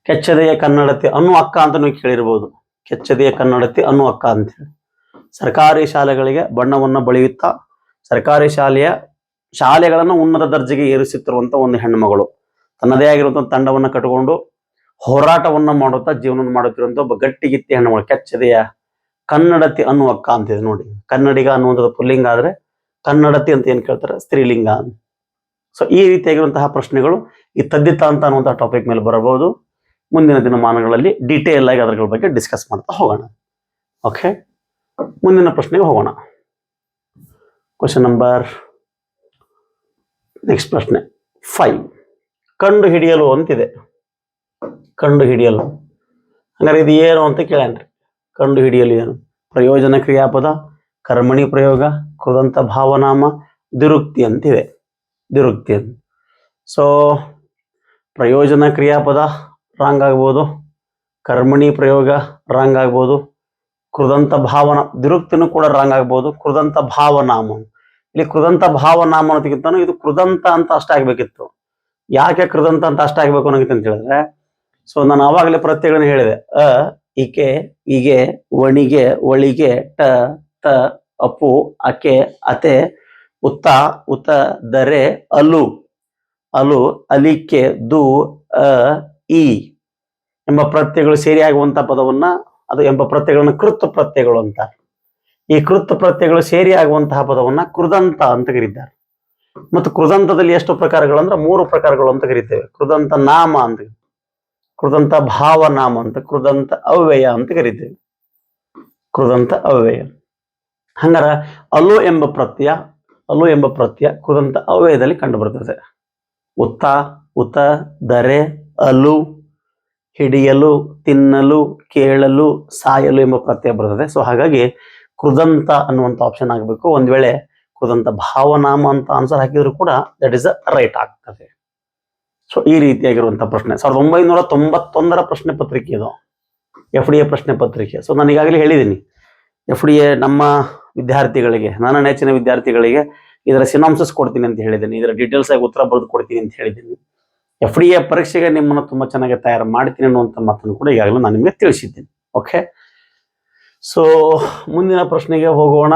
ಕೆಚ್ಚದೆಯ ಕನ್ನಡತಿ ಅನ್ನು ಅಕ್ಕ ಅಂತ ನೀವು ಕೇಳಿರ್ಬೋದು. ಕೆಚ್ಚದೆಯ ಕನ್ನಡತಿ ಅನ್ನು ಅಕ್ಕ ಅಂತ ಹೇಳಿ ಸರ್ಕಾರಿ ಶಾಲೆಗಳಿಗೆ ಬಣ್ಣವನ್ನು ಬಳಿಯುತ್ತಾ ಸರ್ಕಾರಿ ಶಾಲೆಗಳನ್ನು ಉನ್ನತ ದರ್ಜೆಗೆ ಏರಿಸುತ್ತಿರುವಂತ ಒಂದು ಹೆಣ್ಣುಮಗಳು, ತನ್ನದೇ ಆಗಿರುವಂತಹ ತಂಡವನ್ನು ಕಟ್ಟಿಕೊಂಡು ಹೋರಾಟವನ್ನ ಮಾಡುತ್ತಾ ಜೀವನ ಮಾಡುತ್ತಿರುವಂತ ಒಬ್ಬ ಗಟ್ಟಿಗಿತ್ತಿ ಹೆಣ್ಣುಮಗಳು ಕೆಚ್ಚದೆಯ ಕನ್ನಡತಿ ಅನ್ನುವ ಅಕ್ಕ ಅಂತಿದೆ ನೋಡಿ. ಕನ್ನಡಿಗ ಅನ್ನುವಂಥದ್ದು ಪುಲ್ಲಿಂಗ ಆದ್ರೆ ಕನ್ನಡತಿ ಅಂತ ಏನ್ ಕೇಳ್ತಾರೆ ಸ್ತ್ರೀಲಿಂಗ. ಸೊ ಈ ರೀತಿಯಾಗಿರುವಂತಹ ಪ್ರಶ್ನೆಗಳು ಈ ತದ್ದಿತ ಅಂತ ಅನ್ನುವಂತಹ ಟಾಪಿಕ್ ಮೇಲೆ ಬರಬಹುದು. ಮುಂದಿನ ದಿನಮಾನಗಳಲ್ಲಿ ಡೀಟೇಲ್ ಆಗಿ ಅದರ ಬಗ್ಗೆ ಡಿಸ್ಕಸ್ ಮಾಡ್ತಾ ಹೋಗೋಣ. ಓಕೆ, ಮುಂದಿನ ಪ್ರಶ್ನೆಗೆ ಹೋಗೋಣ. ಕ್ವಶನ್ ನಂಬರ್ ನೆಕ್ಸ್ಟ್ ಪ್ರಶ್ನೆ 5, ಕಂಡು ಹಿಡಿಯಲು ಅಂತಿದೆ. ಕಂಡು ಹಿಡಿಯಲು ಹಂಗಾರೆ ಇದು ಏನು ಅಂತ ಕೇಳನ್ರಿ. ಕಂಡು ಹಿಡಿಯಲು ಏನು? ಪ್ರಯೋಜನ ಕ್ರಿಯಾಪದ, ಕರ್ಮಣಿ ಪ್ರಯೋಗ, ಕೃದಂತ ಭಾವನಾಮ, ದಿರುಕ್ತಿ ಅಂತಿದೆ. ದಿರುಕ್ತಿ ಅಂತ. ಸೊ ಪ್ರಯೋಜನ ಕ್ರಿಯಾಪದ ರಾಂಗ್ ಆಗ್ಬೋದು, ಕರ್ಮಣಿ ಪ್ರಯೋಗ ರಾಂಗ್ ಆಗ್ಬೋದು, ಕೃದಂತ ಭಾವನ ದಿರುಕ್ತಿನೂ ಕೂಡ ರಾಂಗ್ ಆಗ್ಬೋದು. ಕೃದಂತ ಭಾವನಾಮ, ಇಲ್ಲಿ ಕೃದಂತ ಭಾವನಾಮ ಅನ್ನೋದಕ್ಕಿಂತ ಇದು ಕೃದಂತ ಅಂತ ಅಷ್ಟ ಆಗ್ಬೇಕಿತ್ತು. ಯಾಕೆ ಕೃದಂತ ಅಂತ ಅಷ್ಟ ಆಗ್ಬೇಕು ಅನ್ನೋದಕ್ಕೆ ಅಂತ ಹೇಳಿದ್ರೆ, ಸೊ ನಾನು ಆವಾಗಲೇ ಪ್ರತ್ಯಯಗಳನ್ನು ಹೇಳಿದೆ. ಅ ಇಕೆ ಇಗೆ ಒಣಿಗೆ ಒಳಿಗೆ ಟ ತ ಅಪ್ಪು ಅಕೆ ಅತೆ ಉತ್ತ ಉತ ದರೆ ಅಲು ಅಲು ಅಲಿಕೆ ದು ಅ ಈ ಎಂಬ ಪ್ರತ್ಯಯಗಳು ಸೇರಿ ಆಗುವಂತ ಪದವನ್ನ ಅದು ಎಂಬ ಪ್ರತ್ಯಯಗಳನ್ನು ಕೃತ್ ಪ್ರತ್ಯಯಗಳು ಅಂತಾರೆ. ಈ ಕೃತ್ ಪ್ರತ್ಯಯಗಳು ಸೇರಿ ಆಗುವಂತಹ ಪದವನ್ನ ಕೃದಂತ ಅಂತ ಕರೀತಾರೆ. ಮತ್ತು ಕೃದಂತದಲ್ಲಿ ಎಷ್ಟು ಪ್ರಕಾರಗಳು ಅಂದ್ರೆ 3 ಪ್ರಕಾರಗಳು ಅಂತ ಕರಿತೇವೆ. ಕೃದಂತ ನಾಮ ಅಂತ, ಕೃದಂತ ಭಾವನಾಮ ಅಂತ, ಕೃದಂತ ಅವ್ಯಯ ಅಂತ ಕರಿತೇವೆ. ಕೃದಂತ ಅವ್ಯಯ. ಹಂಗಾರ ಅಲು ಎಂಬ ಪ್ರತ್ಯಯ ಕೃದಂತ ಅವ್ಯಯದಲ್ಲಿ ಕಂಡು ಬರ್ತದೆ. ಉತ್ತ ಉತ ದರೆ ಅಲು ಹಿಡಿಯಲು ತಿನ್ನಲು ಕೇಳಲು ಸಾಯಲು ಎಂಬ ಪ್ರತ್ಯಯ ಬರ್ತದೆ. ಸೊ ಹಾಗಾಗಿ ಕೃದಂತ ಅನ್ನುವಂಥ ಆಪ್ಷನ್ ಆಗಬೇಕು. ಒಂದ್ ವೇಳೆ ಕೃದಂತ ಭಾವನಾಮ ಅಂತ ಆನ್ಸರ್ ಹಾಕಿದ್ರು ಕೂಡ ದಟ್ ಇಸ್ ರೈಟ್ ಆಗ್ತದೆ. ಸೊ ಈ ರೀತಿಯಾಗಿರುವಂತಹ ಪ್ರಶ್ನೆ 1991 ಪ್ರಶ್ನೆ ಪತ್ರಿಕೆ ಇದು, FDA ಪ್ರಶ್ನೆ ಪತ್ರಿಕೆ. ಸೊ ನಾನು ಈಗಾಗಲೇ ಹೇಳಿದ್ದೀನಿ, FDA ನಮ್ಮ ವಿದ್ಯಾರ್ಥಿಗಳಿಗೆ, ನನ್ನ ನೆಚ್ಚಿನ ವಿದ್ಯಾರ್ಥಿಗಳಿಗೆ ಇದರ ಸಿನಾಪ್ಸಿಸ್ ಕೊಡ್ತೀನಿ ಅಂತ ಹೇಳಿದ್ದೀನಿ, ಇದರ ಡೀಟೇಲ್ಸ್ ಆಗಿ ಉತ್ತರ ಬರೆದು ಕೊಡ್ತೀನಿ ಅಂತ ಹೇಳಿದ್ದೀನಿ. FDA ಪರೀಕ್ಷೆಗೆ ನಿಮ್ಮನ್ನು ತುಂಬಾ ಚೆನ್ನಾಗಿ ತಯಾರು ಮಾಡ್ತೀನಿ ಅನ್ನುವಂಥ ಮಾತನ್ನು ಕೂಡ ಈಗಾಗಲೇ ನಾನು ನಿಮಗೆ ತಿಳಿಸಿದ್ದೀನಿ. ಓಕೆ, ಸೊ ಮುಂದಿನ ಪ್ರಶ್ನೆಗೆ ಹೋಗೋಣ.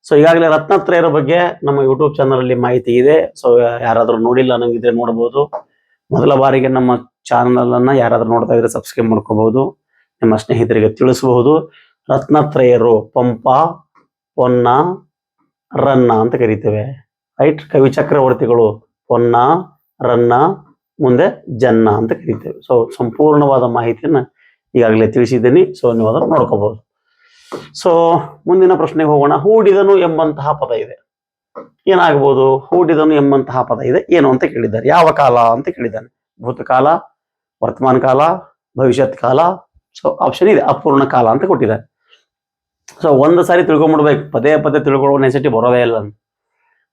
ಸೊ ಈಗಾಗಲೇ ರತ್ನತ್ರಯರ ಬಗ್ಗೆ ನಮ್ಮ ಯೂಟ್ಯೂಬ್ ಚಾನಲ್ ಅಲ್ಲಿ ಮಾಹಿತಿ ಇದೆ. ಸೊ ಯಾರಾದ್ರೂ ನೋಡಿಲ್ಲ ನಂಗಿದ್ರೆ ನೋಡಬಹುದು. ಮೊದಲ ಬಾರಿಗೆ ನಮ್ಮ ಚಾನಲ್ ಅನ್ನ ಯಾರಾದ್ರೂ ನೋಡ್ತಾ ಇದ್ರೆ ಸಬ್ಸ್ಕ್ರೈಬ್ ಮಾಡ್ಕೋಬಹುದು, ನಿಮ್ಮ ಸ್ನೇಹಿತರಿಗೆ ತಿಳಿಸಬಹುದು. ರತ್ನತ್ರಯರು ಪಂಪ, ಪೊನ್ನ, ರನ್ನ ಅಂತ ಕರಿತೇವೆ. ರೈಟ್, ಕವಿ ಚಕ್ರವರ್ತಿಗಳು ಪೊನ್ನ, ರನ್ನ, ಮುಂದೆ ಜನ್ನ ಅಂತ ಕರಿತೇವೆ. ಸೊ ಸಂಪೂರ್ಣವಾದ ಮಾಹಿತಿಯನ್ನ ಈಗಾಗಲೇ ತಿಳಿಸಿದ್ದೀನಿ. ಸೊ ನೀವು ಅದನ್ನು ನೋಡ್ಕೋಬಹುದು. ಸೊ ಮುಂದಿನ ಪ್ರಶ್ನೆಗೆ ಹೋಗೋಣ. ಹೂಡಿದನು ಎಂಬಂತಹ ಪದ ಇದೆ, ಏನಾಗಬಹುದು? ಹೂಡಿದನು ಎಂಬಂತಹ ಪದ ಇದೆ, ಏನು ಅಂತ ಕೇಳಿದ್ದಾರೆ. ಯಾವ ಕಾಲ ಅಂತ ಕೇಳಿದ್ದಾನೆ. ಭೂತಕಾಲ, ವರ್ತಮಾನ ಕಾಲ, ಭವಿಷ್ಯತ್ ಕಾಲ. ಸೊ ಆಪ್ಷನ್ ಇದೆ, ಅಪೂರ್ಣ ಕಾಲ ಅಂತ ಕೊಟ್ಟಿದ್ದಾರೆ. ಸೊ ಒಂದು ಸಾರಿ ತಿಳ್ಕೊಂಡ್ಬಿಡ್ಬೇಕು, ಪದೇ ಪದೇ ತಿಳ್ಕೊಳ್ಳೋ ನೆಸಿಟಿ ಬರೋದೇ ಇಲ್ಲ.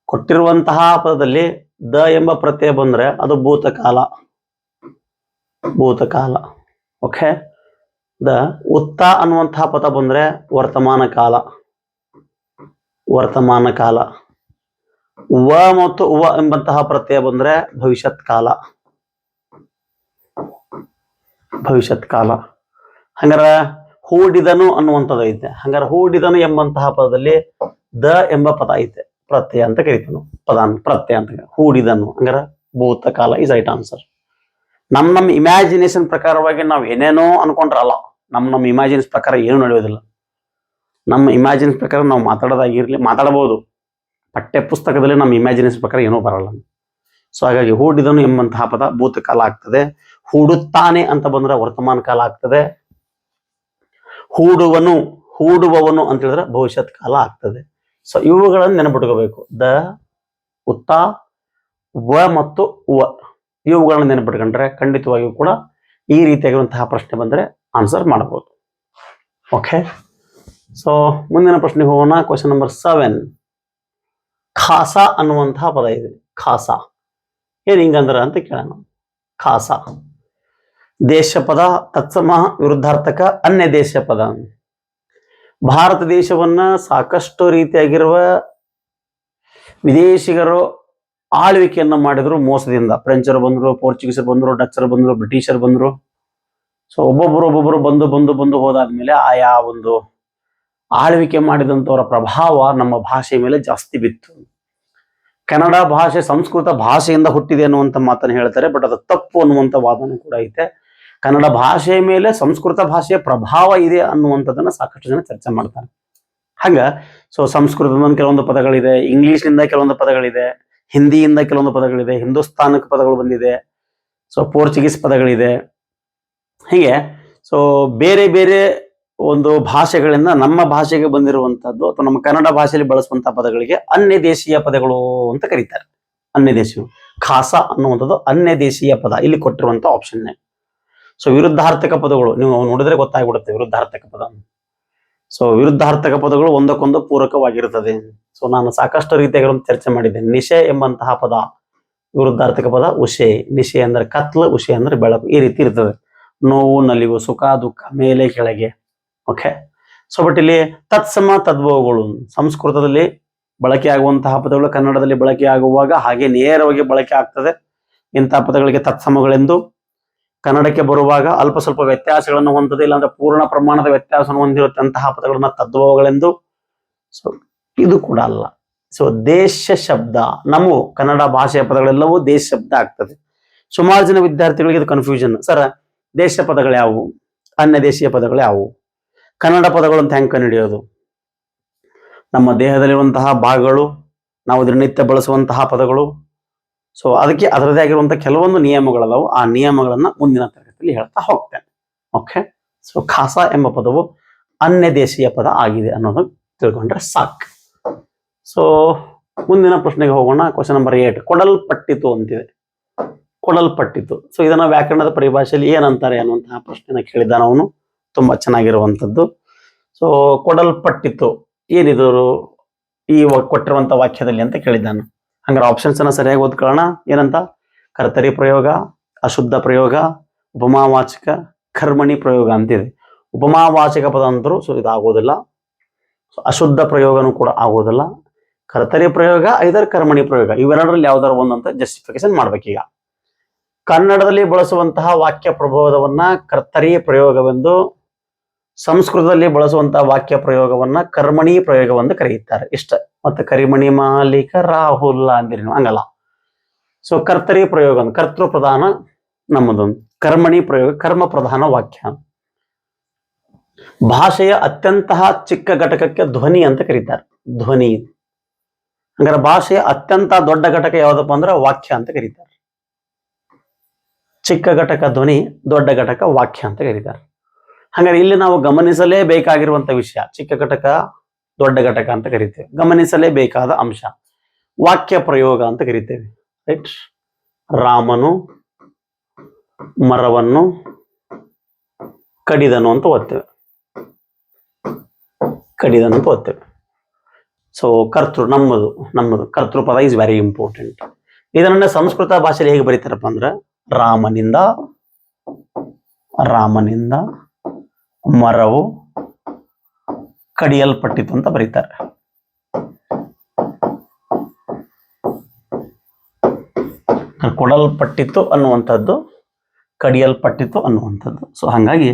ಕೊಟ್ಟಿರುವಂತಹ ಪದದಲ್ಲಿ ದ ಎಂಬ ಪ್ರತ್ಯಯ ಬಂದ್ರೆ ಅದು ಭೂತಕಾಲ. ಓಕೆ. ದ ಉತ್ತ ಅನ್ನುವಂತಹ ಪದ ಬಂದ್ರೆ ವರ್ತಮಾನ ಕಾಲ. ವ ಮತ್ತು ಉವ ಎಂಬಂತಹ ಪ್ರತ್ಯಯ ಬಂದ್ರೆ ಭವಿಷ್ಯತ್ ಕಾಲ. ಹಂಗಾರ ಹೂಡಿದನು ಅನ್ನುವಂಥದ್ದು ಐತೆ. ಹಂಗಾರೆ ಹೂಡಿದನು ಎಂಬಂತಹ ಪದದಲ್ಲಿ ದ ಎಂಬ ಪದ ಐತೆ, ಪ್ರತ್ಯಯ ಅಂತ ಕರಿತಾನು, ಪ್ರತ್ಯಯ ಅಂತ. ಹೂಡಿದನು ಹಂಗಾರ ಭೂತಕಾಲ ಇಸ್ ರೈಟ್ ಆನ್ಸರ್. ನಮ್ಮ ಇಮ್ಯಾಜಿನೇಷನ್ ಪ್ರಕಾರವಾಗಿ ನಾವು ಏನೇನೋ ಅನ್ಕೊಂಡ್ರಲ್ಲ. ನಮ್ಮ ಇಮ್ಯಾಜಿನೇಷನ್ ಪ್ರಕಾರ ಏನು ನಡೆಯೋದಿಲ್ಲ. ನಮ್ಮ ಇಮ್ಯಾಜಿನೇಷನ್ ಪ್ರಕಾರ ನಾವು ಮಾತಾಡಬಹುದು, ಪಠ್ಯ ಪುಸ್ತಕದಲ್ಲಿ ನಮ್ಮ ಇಮ್ಯಾಜಿನೇಷನ್ ಪ್ರಕಾರ ಏನೋ ಬರಲ್ಲ. ಸೊ ಹಾಗಾಗಿ ಹೂಡಿದನು ಎಂಬಂತಹ ಪದ ಭೂತಕಾಲ ಆಗ್ತದೆ. ಹೂಡುತ್ತಾನೆ ಅಂತ ಬಂದ್ರೆ ವರ್ತಮಾನ ಕಾಲ ಆಗ್ತದೆ. ಹೂಡುವವನು ಅಂತ ಹೇಳಿದ್ರೆ ಭವಿಷ್ಯತ್ ಕಾಲ ಆಗ್ತದೆ. ಸೊ ಇವುಗಳನ್ನು ನೆನಪಿಟ್ಕೋಬೇಕು. ದ, ಉತ್ತ, ವ ಮತ್ತು ವ ಇವುಗಳನ್ನು ನೆನಪಿಟ್ಕೊಂಡ್ರೆ ಖಂಡಿತವಾಗಿಯೂ ಕೂಡ ಈ ರೀತಿಯಾಗಿರುವಂತಹ ಪ್ರಶ್ನೆ ಬಂದ್ರೆ ಆನ್ಸರ್ ಮಾಡಬಹುದು. ಓಕೆ. ಸೊ ಮುಂದಿನ ಪ್ರಶ್ನೆಗೆ ಹೋಗೋಣ. Question number 7. ಖಾಸ ಅನ್ನುವಂತಹ ಪದ ಇದೆ. ಖಾಸ ಏನ್ ಹಿಂಗಂದ್ರ ಅಂತ ಕೇಳೋಣ. ಖಾಸ ದೇಶ ಪದ, ತತ್ಸಮ ವಿರುದ್ಧಾರ್ಥಕ, ಅನ್ಯ ದೇಶ ಪದ. ಭಾರತ ದೇಶವನ್ನ ಸಾಕಷ್ಟು ರೀತಿಯಾಗಿರುವ ವಿದೇಶಿಗರು ಆಳ್ವಿಕೆಯನ್ನ ಮಾಡಿದ್ರು ಮೋಸದಿಂದ. ಫ್ರೆಂಚರು ಬಂದ್ರು, ಪೋರ್ಚುಗೀಸರು ಬಂದ್ರು, ಡಚ್ಚರು ಬಂದ್ರು, ಬ್ರಿಟಿಷರು ಬಂದ್ರು. ಸೊ ಒಬ್ಬೊಬ್ಬರು ಬಂದು ಹೋದಾದ್ಮೇಲೆ ಆಯಾ ಒಂದು ಆಳ್ವಿಕೆ ಮಾಡಿದಂಥವರ ಪ್ರಭಾವ ನಮ್ಮ ಭಾಷೆ ಮೇಲೆ ಜಾಸ್ತಿ ಬಿತ್ತು. ಕನ್ನಡ ಭಾಷೆ ಸಂಸ್ಕೃತ ಭಾಷೆಯಿಂದ ಹುಟ್ಟಿದೆ ಅನ್ನುವಂಥ ಮಾತನ್ನು ಹೇಳ್ತಾರೆ, ಬಟ್ ಅದು ತಪ್ಪು ಅನ್ನುವಂಥ ವಾದನೂ ಕೂಡ ಐತೆ. ಕನ್ನಡ ಭಾಷೆಯ ಮೇಲೆ ಸಂಸ್ಕೃತ ಭಾಷೆಯ ಪ್ರಭಾವ ಇದೆ ಅನ್ನುವಂಥದ್ದನ್ನ ಸಾಕಷ್ಟು ಜನ ಚರ್ಚೆ ಮಾಡ್ತಾರೆ. ಹಂಗ ಸೊ ಸಂಸ್ಕೃತದ ಕೆಲವೊಂದು ಪದಗಳಿದೆ, ಇಂಗ್ಲಿಷ್ನಿಂದ ಕೆಲವೊಂದು ಪದಗಳಿದೆ, ಹಿಂದಿಯಿಂದ ಕೆಲವೊಂದು ಪದಗಳಿದೆ, ಹಿಂದೂಸ್ತಾನಕ್ಕೆ ಪದಗಳು ಬಂದಿದೆ, ಸೊ ಪೋರ್ಚುಗೀಸ್ ಪದಗಳಿದೆ. ಹೀಗೆ ಸೊ ಬೇರೆ ಬೇರೆ ಒಂದು ಭಾಷೆಗಳಿಂದ ನಮ್ಮ ಭಾಷೆಗೆ ಬಂದಿರುವಂತಹದ್ದು ಅಥವಾ ನಮ್ಮ ಕನ್ನಡ ಭಾಷೆಯಲ್ಲಿ ಬಳಸುವಂತಹ ಪದಗಳಿಗೆ ಅನ್ಯ ದೇಶೀಯ ಪದಗಳು ಅಂತ ಕರೀತಾರೆ. ಅನ್ಯ ದೇಶೀಯ. ಖಾಸ ಅನ್ನುವಂಥದ್ದು ಅನ್ಯ ದೇಶೀಯ ಪದ ಇಲ್ಲಿ ಕೊಟ್ಟಿರುವಂತ ಆಪ್ಷನ್. ಸೊ ವಿರುದ್ಧಾರ್ಥಕ ಪದಗಳು ನೀವು ನೋಡಿದ್ರೆ ಗೊತ್ತಾಗ್ಬಿಡುತ್ತೆ ವಿರುದ್ಧಾರ್ಥಕ ಪದ. ಸೊ ವಿರುದ್ಧಾರ್ಥಕ ಪದಗಳು ಒಂದಕ್ಕೊಂದು ಪೂರಕವಾಗಿರುತ್ತದೆ. ಸೊ ನಾನು ಸಾಕಷ್ಟು ರೀತಿಯಾಗಿ ಚರ್ಚೆ ಮಾಡಿದ್ದೇನೆ. ನಿಶೆ ಎಂಬಂತಹ ಪದ ವಿರುದ್ಧಾರ್ಥಕ ಪದ ಉಷೆ. ನಿಶೆ ಅಂದ್ರೆ ಕತ್ಲು, ಉಷೆ ಅಂದ್ರೆ ಬೆಳಕು. ಈ ರೀತಿ ಇರ್ತದೆ. ನೋವು, ನಲಿವು, ಸುಖ, ದುಃಖ, ಮೇಲೆ ಕೆಳಗೆ. ಓಕೆ. ಸೊ ಬಟ್ ಇಲ್ಲಿ ತತ್ಸಮ ತದ್ಭವಗಳು ಸಂಸ್ಕೃತದಲ್ಲಿ ಬಳಕೆ ಆಗುವಂತಹ ಪದಗಳು ಕನ್ನಡದಲ್ಲಿ ಬಳಕೆ ಆಗುವಾಗ ಹಾಗೆ ನೇರವಾಗಿ ಬಳಕೆ ಆಗ್ತದೆ. ಇಂತಹ ಪದಗಳಿಗೆ ತತ್ಸಮಗಳೆಂದು, ಕನ್ನಡಕ್ಕೆ ಬರುವಾಗ ಅಲ್ಪ ಸ್ವಲ್ಪ ವ್ಯತ್ಯಾಸಗಳನ್ನು ಹೊಂದದೆ, ಇಲ್ಲಾಂದ್ರೆ ಪೂರ್ಣ ಪ್ರಮಾಣದ ವ್ಯತ್ಯಾಸವನ್ನು ಹೊಂದಿರುತ್ತಂತಹ ಪದಗಳನ್ನ ತದ್ಭವಗಳೆಂದು. ಸೊ ಇದು ಕೂಡ ಅಲ್ಲ. ಸೊ ದೇಶ ಶಬ್ದ, ನಮ್ಮ ಕನ್ನಡ ಭಾಷೆಯ ಪದಗಳೆಲ್ಲವೂ ದೇಶ ಶಬ್ದ ಆಗ್ತದೆ. ಸುಮಾರು ಜನ ವಿದ್ಯಾರ್ಥಿಗಳಿಗೆ ಇದು ಕನ್ಫ್ಯೂಷನ್. ಸರ್, ದೇಶ ಪದಗಳು ಯಾವುವು, ಅನ್ಯ ದೇಶೀಯ ಪದಗಳು ಯಾವುವು, ಕನ್ನಡ ಪದಗಳು ಅಂತ ಹೆಂಗೆ ಕಂಡುಹಿಡಿಯೋದು? ನಮ್ಮ ದೇಹದಲ್ಲಿರುವಂತಹ ಭಾಗಗಳು, ನಾವು ದಿನನಿತ್ಯ ಬಳಸುವಂತಹ ಪದಗಳು. ಸೊ ಅದಕ್ಕೆ ಅದರದೇ ಆಗಿರುವಂತಹ ಕೆಲವೊಂದು ನಿಯಮಗಳಲ್ಲವು. ಆ ನಿಯಮಗಳನ್ನ ಮುಂದಿನ ತರಗತಿಯಲ್ಲಿ ಹೇಳ್ತಾ ಹೋಗ್ತೇನೆ. ಓಕೆ. ಸೊ ಖಾಸ ಎಂಬ ಪದವು ಅನ್ಯ ದೇಶೀಯ ಪದ ಆಗಿದೆ ಅನ್ನೋದು ತಿಳ್ಕೊಂಡ್ರೆ ಸಾಕು. ಸೊ ಮುಂದಿನ ಪ್ರಶ್ನೆಗೆ ಹೋಗೋಣ. Question number 8. ಕೊಡಲ್ಪಟ್ಟಿತು ಅಂತಿದೆ. ಕೊಡಲ್ಪಟ್ಟಿತು. ಸೊ ಇದನ್ನ ವ್ಯಾಕರಣದ ಪರಿಭಾಷೆಯಲ್ಲಿ ಏನಂತಾರೆ ಅನ್ನುವಂತಹ ಪ್ರಶ್ನೆನ ಕೇಳಿದ್ದಾನ ಅವನು. ತುಂಬಾ ಚೆನ್ನಾಗಿರುವಂಥದ್ದು. ಸೊ ಕೊಡಲ್ಪಟ್ಟಿತು ಏನಿದು ಈ ಕೊಟ್ಟಿರುವಂತ ವಾಕ್ಯದಲ್ಲಿ ಅಂತ ಕೇಳಿದ್ದಾನು. ಹಂಗಾರೆ ಆಪ್ಷನ್ಸ್ ಅನ್ನ ಸರಿಯಾಗಿ ಓದ್ಕೊಳ್ಳೋಣ. ಏನಂತ? ಕರ್ತರಿ ಪ್ರಯೋಗ, ಅಶುದ್ಧ ಪ್ರಯೋಗ, ಉಪಮಾವಾಚಕ, ಕರ್ಮಣಿ ಪ್ರಯೋಗ ಅಂತಿದೆ. ಉಪಮಾವಾಚಕ ಪದ ಅಂತರೂ ಸೊ ಇದಾಗೋದಿಲ್ಲ. ಅಶುದ್ಧ ಪ್ರಯೋಗನೂ ಕೂಡ ಆಗೋದಿಲ್ಲ. ಕರ್ತರಿ ಪ್ರಯೋಗ ಐದರ್ ಕರ್ಮಣಿ ಪ್ರಯೋಗ, ಇವೆರಡರಲ್ಲಿ ಯಾವ್ದಾರು ಒಂದಂತ ಜಸ್ಟಿಫಿಕೇಶನ್ ಮಾಡ್ಬೇಕೀಗ. ಕನ್ನಡದಲ್ಲಿ ಬಳಸುವಂತಹ ವಾಕ್ಯ ಪ್ರಭೇದವನ್ನ ಕರ್ತರಿ ಪ್ರಯೋಗವೆಂದು, ಸಂಸ್ಕೃತದಲ್ಲಿ ಬಳಸುವಂತಹ ವಾಕ್ಯ ಪ್ರಯೋಗವನ್ನ ಕರ್ಮಣಿ ಪ್ರಯೋಗವೆಂದು ಕರೆಯುತ್ತಾರೆ. ಇಷ್ಟ. ಮತ್ತೆ ಕರಿಮಣಿ ಮಾಲೀಕ ರಾಹುಲ್ ಅಂದಿರಿ ಹಂಗಲ್ಲ. ಸೊ ಕರ್ತರಿ ಪ್ರಯೋಗ ಕರ್ತೃ ಪ್ರಧಾನ ನಮ್ಮದು, ಕರ್ಮಣಿ ಪ್ರಯೋಗ ಕರ್ಮ ಪ್ರಧಾನ ವಾಕ್ಯ. ಭಾಷೆಯ ಅತ್ಯಂತ ಚಿಕ್ಕ ಘಟಕಕ್ಕೆ ಧ್ವನಿ ಅಂತ ಕರೀತಾರೆ. ಧ್ವನಿ. ಹಂಗಾರೆ ಭಾಷೆಯ ಅತ್ಯಂತ ದೊಡ್ಡ ಘಟಕ ಯಾವ್ದಪ್ಪ ಅಂದ್ರೆ ವಾಕ್ಯ ಅಂತ ಕರೀತಾರೆ. ಚಿಕ್ಕ ಘಟಕ ಧ್ವನಿ, ದೊಡ್ಡ ಘಟಕ ವಾಕ್ಯ ಅಂತ ಕರೀತಾರೆ. ಹಾಗಾದ್ರೆ ಇಲ್ಲಿ ನಾವು ಗಮನಿಸಲೇಬೇಕಾಗಿರುವಂತ ವಿಷಯ, ಚಿಕ್ಕ ಘಟಕ ದೊಡ್ಡ ಘಟಕ ಅಂತ ಕರಿತೇವೆ. ಗಮನಿಸಲೇಬೇಕಾದ ಅಂಶ ವಾಕ್ಯ ಪ್ರಯೋಗ ಅಂತ ಕರಿತೇವೆ. ರೈಟ್. ರಾಮನು ಮರವನ್ನು ಕಡಿದನು ಅಂತ ಓದ್ತೇವೆ. ಕಡಿದನ್ನು ಅಂತ ಓದ್ತೇವೆ. ಸೊ ಕರ್ತೃ ನಮ್ಮದು ಕರ್ತೃ ಪದ ಈಸ್ ವೆರಿ ಇಂಪಾರ್ಟೆಂಟ್. ಇದನ್ನ ಸಂಸ್ಕೃತ ಭಾಷೆಯಲ್ಲಿ ಹೇಗೆ ಬರೀತಾರಪ್ಪ ಅಂದ್ರೆ ರಾಮನಿಂದ ಮರವು ಕಡಿಯಲ್ಪಟ್ಟಿತು ಅಂತ ಬರೀತಾರೆ. ಕೊಡಲ್ಪಟ್ಟಿತ್ತು ಅನ್ನುವಂಥದ್ದು, ಕಡಿಯಲ್ಪಟ್ಟಿತ್ತು ಅನ್ನುವಂಥದ್ದು. ಸೊ ಹಾಗಾಗಿ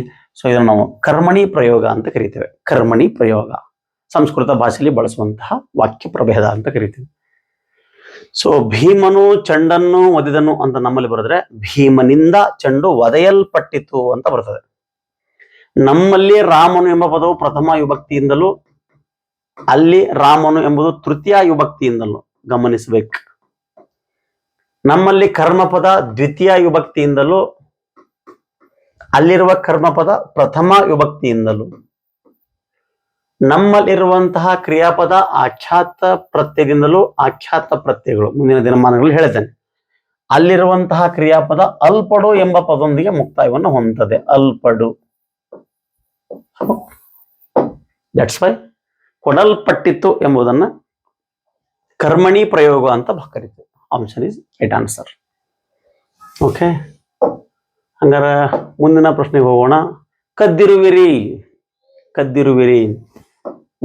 ಇದನ್ನು ನಾವು ಕರ್ಮಣಿ ಪ್ರಯೋಗ ಅಂತ ಕರಿತೇವೆ. ಕರ್ಮಣಿ ಪ್ರಯೋಗ ಸಂಸ್ಕೃತ ಭಾಷೆಯಲ್ಲಿ ಬಳಸುವಂತಹ ವಾಕ್ಯ ಪ್ರಭೇದ ಅಂತ ಕರಿತೀವಿ. ಸೊ ಭೀಮನು ಚಂಡನ್ನು ಒದೆದನು ಅಂತ ನಮ್ಮಲ್ಲಿ ಬರೆದ್ರೆ ಭೀಮನಿಂದ ಚೆಂಡು ಒದೆಯಲ್ಪಟ್ಟಿತು ಅಂತ ಬರ್ತದೆ. ನಮ್ಮಲ್ಲಿ ರಾಮನು ಎಂಬ ಪದವು ಪ್ರಥಮ ವಿಭಕ್ತಿಯಿಂದಲೂ, ಅಲ್ಲಿ ರಾಮನು ಎಂಬುದು ತೃತೀಯ ವಿಭಕ್ತಿಯಿಂದಲೂ ಗಮನಿಸಬೇಕು. ನಮ್ಮಲ್ಲಿ ಕರ್ಮಪದ ದ್ವಿತೀಯ ವಿಭಕ್ತಿಯಿಂದಲೂ, ಅಲ್ಲಿರುವ ಕರ್ಮಪದ ಪ್ರಥಮ ವಿಭಕ್ತಿಯಿಂದಲೂ, ನಮ್ಮಲ್ಲಿರುವಂತಹ ಕ್ರಿಯಾಪದ ಆಖ್ಯಾತ ಪ್ರತ್ಯಯದಿಂದಲೂ, ಆಖ್ಯಾತ ಪ್ರತ್ಯಯಗಳು ಮುಂದಿನ ದಿನಮಾನಗಳಲ್ಲಿ ಹೇಳ್ತೇನೆ. ಅಲ್ಲಿರುವಂತಹ ಕ್ರಿಯಾಪದ ಅಲ್ಪಡು ಎಂಬ ಪದದೊಂದಿಗೆ ಮುಕ್ತಾಯವನ್ನು ಹೊಂದುತ್ತದೆ. ಅಲ್ಪಡು. ದಟ್ಸ್ ವೈ ಕೊಡಲ್ಪಟ್ಟಿತ್ತು ಎಂಬುದನ್ನ ಕರ್ಮಣಿ ಪ್ರಯೋಗ ಅಂತ ಕರಿತೀವಿ. Option is right answer. Okay, ಹಂಗಾರ ಮುಂದಿನ ಪ್ರಶ್ನೆಗೆ ಹೋಗೋಣ. ಕದ್ದಿರುವಿರಿ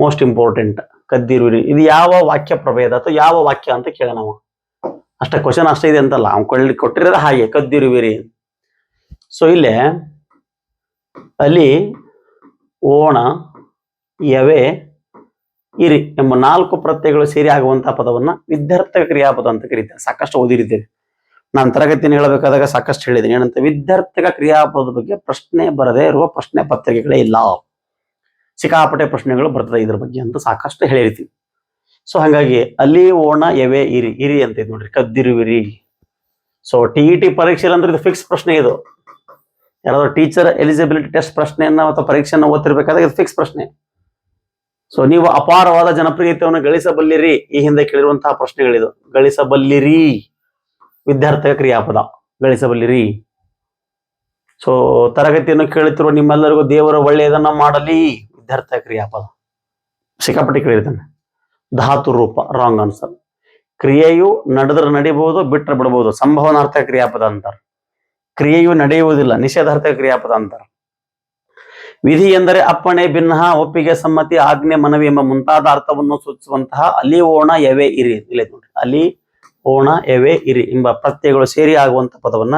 ಮೋಸ್ಟ್ ಇಂಪಾರ್ಟೆಂಟ್. ಕದ್ದಿರುವಿರಿ ಇದು ಯಾವ ವಾಕ್ಯ ಪ್ರಭೇದ ಅಥವಾ ಯಾವ ವಾಕ್ಯ ಅಂತ ಕೇಳ ನಾವು. ಅಷ್ಟೇ ಕ್ವಶನ್ ಅಷ್ಟೇ ಇದೆ ಅಂತಲ್ಲ, ಅವ್ನು ಕೊಟ್ಟಿರೋದು ಹಾಗೆ ಕದ್ದಿರುವಿರಿ. ಸೊ ಇಲ್ಲೇ ಅಲ್ಲಿ ಓಣ, ಯವೆ, ಇರಿ ಎಂಬ 4 ಪ್ರತ್ಯಯಗಳು ಸೇರಿ ಆಗುವಂತಹ ಪದವನ್ನ ವಿದ್ಯಾರ್ಥಕ ಕ್ರಿಯಾಪದ ಅಂತ ಕರೀತಾರೆ. ಸಾಕಷ್ಟು ಓದಿರಿದ್ದೇವೆ. ನಾನು ತರಗತಿಯನ್ನು ಹೇಳಬೇಕಾದಾಗ ಸಾಕಷ್ಟು ಹೇಳಿದ್ದೀನಿ. ಏನಂತ ವಿದ್ಯಾರ್ಥಕ ಕ್ರಿಯಾಪದದ ಬಗ್ಗೆ ಪ್ರಶ್ನೆ ಬರದೇ ಇರುವ ಪ್ರಶ್ನೆ ಪತ್ರಿಕೆಗಳೇ ಇಲ್ಲ. ಸಿಕ್ಕಾಪಟ್ಟೆ ಪ್ರಶ್ನೆಗಳು ಬರ್ತದೆ ಇದ್ರ ಬಗ್ಗೆ ಅಂತ ಸಾಕಷ್ಟು ಹೇಳಿರ್ತೀವಿ. ಸೊ ಹಾಗಾಗಿ ಅಲ್ಲಿ ಓಣ, ಯವೆ, ಇರಿ ಅಂತ ಇದು ನೋಡ್ರಿ, ಕದ್ದಿರುವಿರಿ. ಸೊ TET ಪರೀಕ್ಷೆಯಲ್ಲಿ ಅಂದ್ರೆ ಇದು ಫಿಕ್ಸ್ ಪ್ರಶ್ನೆ. ಇದು ಯಾರಾದ್ರೂ ಟೀಚರ್ ಎಲಿಜಿಬಿಲಿಟಿ ಟೆಸ್ಟ್ ಪ್ರಶ್ನೆಯನ್ನ ಅಥವಾ ಪರೀಕ್ಷೆಯನ್ನು ಓದ್ತಿರ್ಬೇಕಾದ್ರೆ ಇದು ಫಿಕ್ಸ್ ಪ್ರಶ್ನೆ. ಸೊ ನೀವು ಅಪಾರವಾದ ಜನಪ್ರಿಯತೆಯನ್ನು ಗಳಿಸಬಲ್ಲಿರಿ. ಈ ಹಿಂದೆ ಕೇಳಿರುವಂತಹ ಪ್ರಶ್ನೆಗಳಿದು. ಗಳಿಸಬಲ್ಲಿರಿ ವಿದ್ಯಾರ್ಥಕ ಕ್ರಿಯಾಪದ, ಗಳಿಸಬಲ್ಲಿರಿ. ಸೊ ತರಗತಿಯನ್ನು ಕೇಳುತ್ತಿರುವ ನಿಮ್ಮೆಲ್ಲರಿಗೂ ದೇವರ ಒಳ್ಳೆಯದನ್ನ ಮಾಡಲಿ ವಿದ್ಯಾರ್ಥಕ ಕ್ರಿಯಾಪದ. ಸಿಕ್ಕಾಪಟ್ಟಿ ಕೇಳಿರ್ತಾನೆ. ಧಾತು ರೂಪ ರಾಂಗ್ ಆನ್ಸರ್. ಕ್ರಿಯೆಯು ನಡೆದ್ರೆ ನಡಿಬಹುದು, ಬಿಟ್ರೆ ಬಿಡಬಹುದು, ಸಂಭವನಾರ್ಥಕ ಕ್ರಿಯಾಪದ ಅಂತಾರೆ. ಕ್ರಿಯೆಯು ನಡೆಯುವುದಿಲ್ಲ, ನಿಷೇಧಾರ್ಥಕ ಕ್ರಿಯಾಪದ ಅಂತಾರೆ. ವಿಧಿ ಎಂದರೆ ಅಪ್ಪಣೆ, ಭಿನ್ನ, ಒಪ್ಪಿಗೆ, ಸಮ್ಮತಿ, ಆಜ್ಞೆ, ಮನವಿ ಎಂಬ ಮುಂತಾದ ಅರ್ಥವನ್ನು ಸೂಚಿಸುವಂತಹ ಅಲ್ಲಿ ಓಣ, ಯವೆ, ಇರಿ ಇಲ್ಲ ನೋಡಿ. ಅಲ್ಲಿ ಓಣ, ಯವೆ, ಇರಿ ಎಂಬ ಪ್ರತ್ಯಯಗಳು ಸೇರಿ ಆಗುವಂತಹ ಪದವನ್ನ